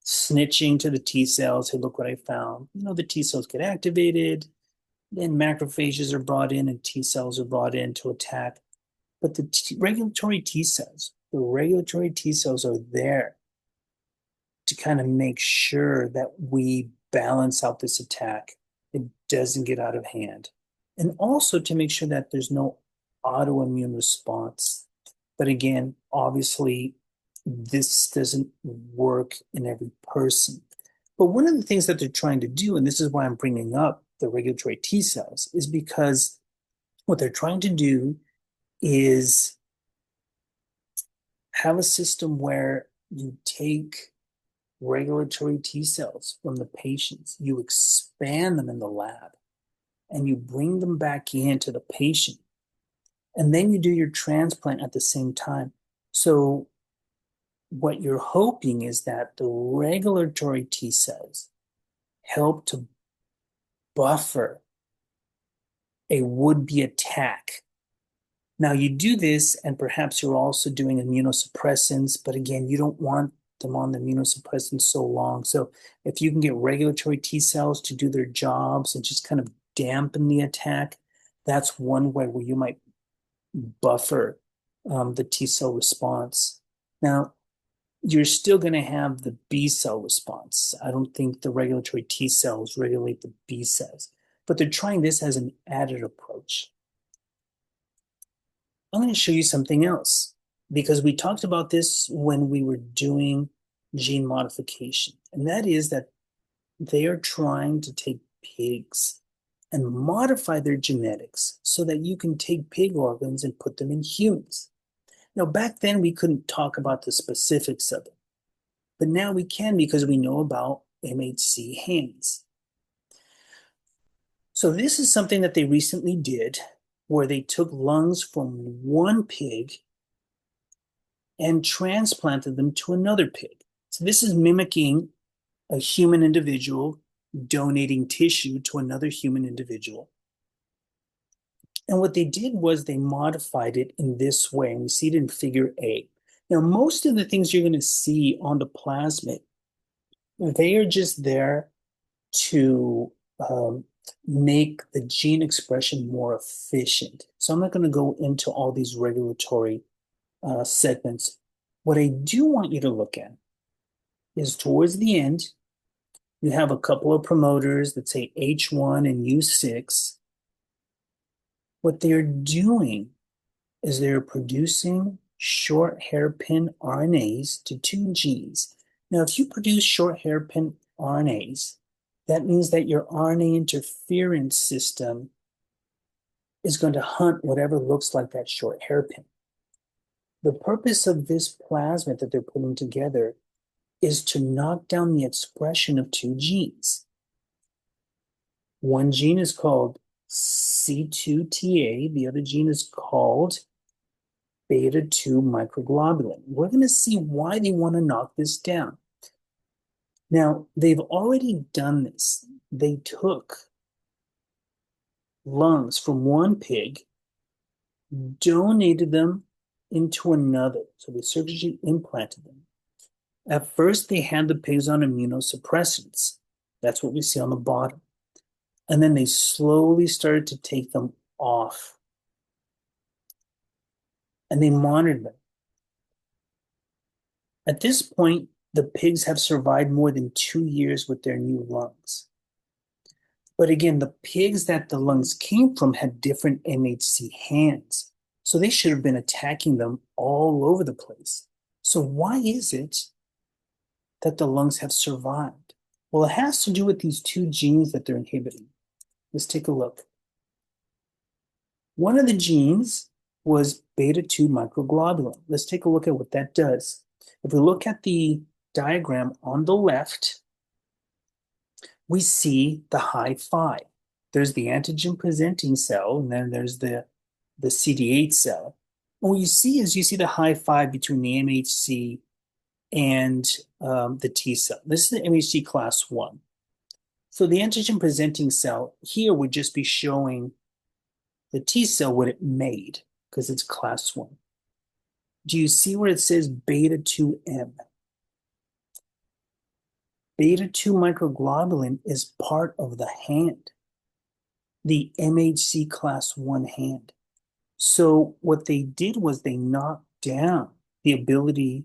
snitching to the T cells, hey, look what I found. The T cells get activated, then macrophages are brought in and T cells are brought in to attack. But the regulatory T cells are there to kind of make sure that we balance out this attack. It doesn't get out of hand. And also to make sure that there's no autoimmune response. But again, obviously, this doesn't work in every person. But one of the things that they're trying to do, and this is why I'm bringing up the regulatory T cells, is because what they're trying to do is have a system where you take regulatory T cells from the patients, you expand them in the lab, and you bring them back into the patient. And then you do your transplant at the same time. So what you're hoping is that the regulatory T cells help to buffer a would-be attack. Now you do this, and perhaps you're also doing immunosuppressants, but again, you don't want them on the immunosuppressants so long. So if you can get regulatory T cells to do their jobs and just kind of dampen the attack, that's one way where you might buffer the T cell response. Now, you're still going to have the B cell response. I don't think the regulatory T cells regulate the B cells, but they're trying this as an added approach. I'm going to show you something else, because we talked about this when we were doing gene modification, and that is that they are trying to take pigs and modify their genetics so that you can take pig organs and put them in humans. Now, back then, we couldn't talk about the specifics of it, but now we can because we know about MHC hands. So this is something that they recently did, where they took lungs from one pig and transplanted them to another pig. So this is mimicking a human individual donating tissue to another human individual. And what they did was they modified it in this way, and we see it in figure A. Now, most of the things you're going to see on the plasmid They are just there to make the gene expression more efficient. So I'm not going to go into all these regulatory segments. What I do want you to look at is towards the end, you have a couple of promoters that say H1 and U6. What they're doing is they're producing short hairpin RNAs to two genes. Now, if you produce short hairpin RNAs, that means that your RNA interference system is going to hunt whatever looks like that short hairpin. The purpose of this plasmid that they're putting together is to knock down the expression of two genes. One gene is called C2TA, the other gene is called beta 2 microglobulin. We're going to see why they want to knock this down. Now, they've already done this. They took lungs from one pig, donated them into another. So they surgically implanted them. At first, they had the pigs on immunosuppressants. That's what we see on the bottom. And then they slowly started to take them off. And they monitored them. At this point, the pigs have survived more than 2 years with their new lungs. But again, the pigs that the lungs came from had different MHC hands. So they should have been attacking them all over the place. So why is it that the lungs have survived? Well, it has to do with these two genes that they're inhibiting. Let's take a look. One of the genes was beta 2 microglobulin. Let's take a look at what that does. If we look at the diagram on the left, we see the high five. There's the antigen presenting cell, and then there's the CD8 cell. And what you see is you see the high five between the MHC and the T cell. This is the MHC class 1. So the antigen presenting cell here would just be showing the T cell what it made because it's class 1. Do you see where it says beta 2M? Beta 2 microglobulin is part of the hand, the MHC class 1 hand. So what they did was they knocked down the ability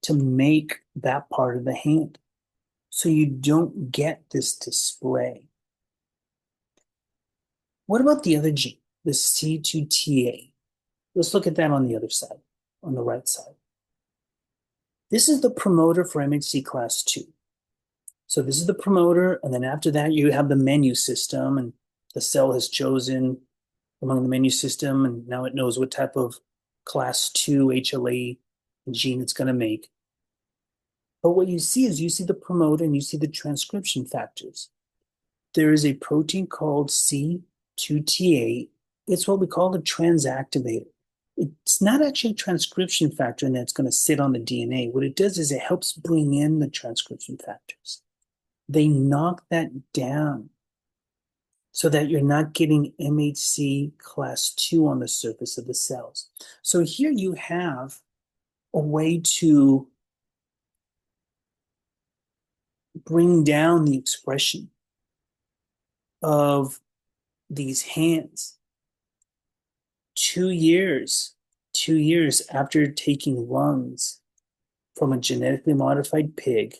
to make that part of the hand. So you don't get this display. What about the other gene, the C2TA? Let's look at that on the other side, on the right side. This is the promoter for MHC class 2. So this is the promoter, and then after that you have the menu system, and the cell has chosen among the menu system, and now it knows what type of class 2 HLA gene it's going to make. But what you see is you see the promoter and you see the transcription factors. There is a protein called C2TA. It's what we call a transactivator. It's not actually a transcription factor and that's going to sit on the DNA. What it does is it helps bring in the transcription factors. They knock that down so that you're not getting MHC class 2 on the surface of the cells. So here you have a way to bring down the expression of these hands 2 years after taking lungs from a genetically modified pig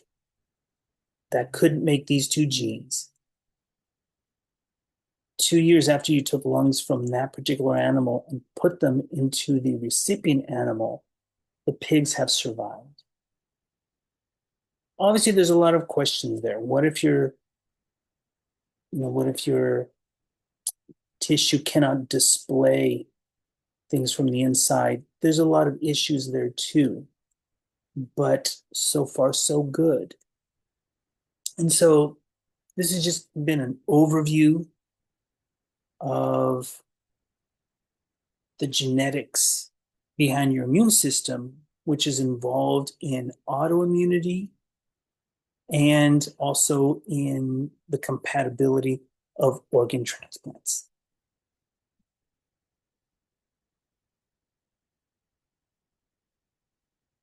that couldn't make these two genes. 2 years after you took lungs from that particular animal and put them into the recipient animal, the pigs have survived. Obviously, there's a lot of questions there. What if your tissue cannot display things from the inside? There's a lot of issues there too, but so far so good. And so this has just been an overview of the genetics behind your immune system, which is involved in autoimmunity and also in the compatibility of organ transplants.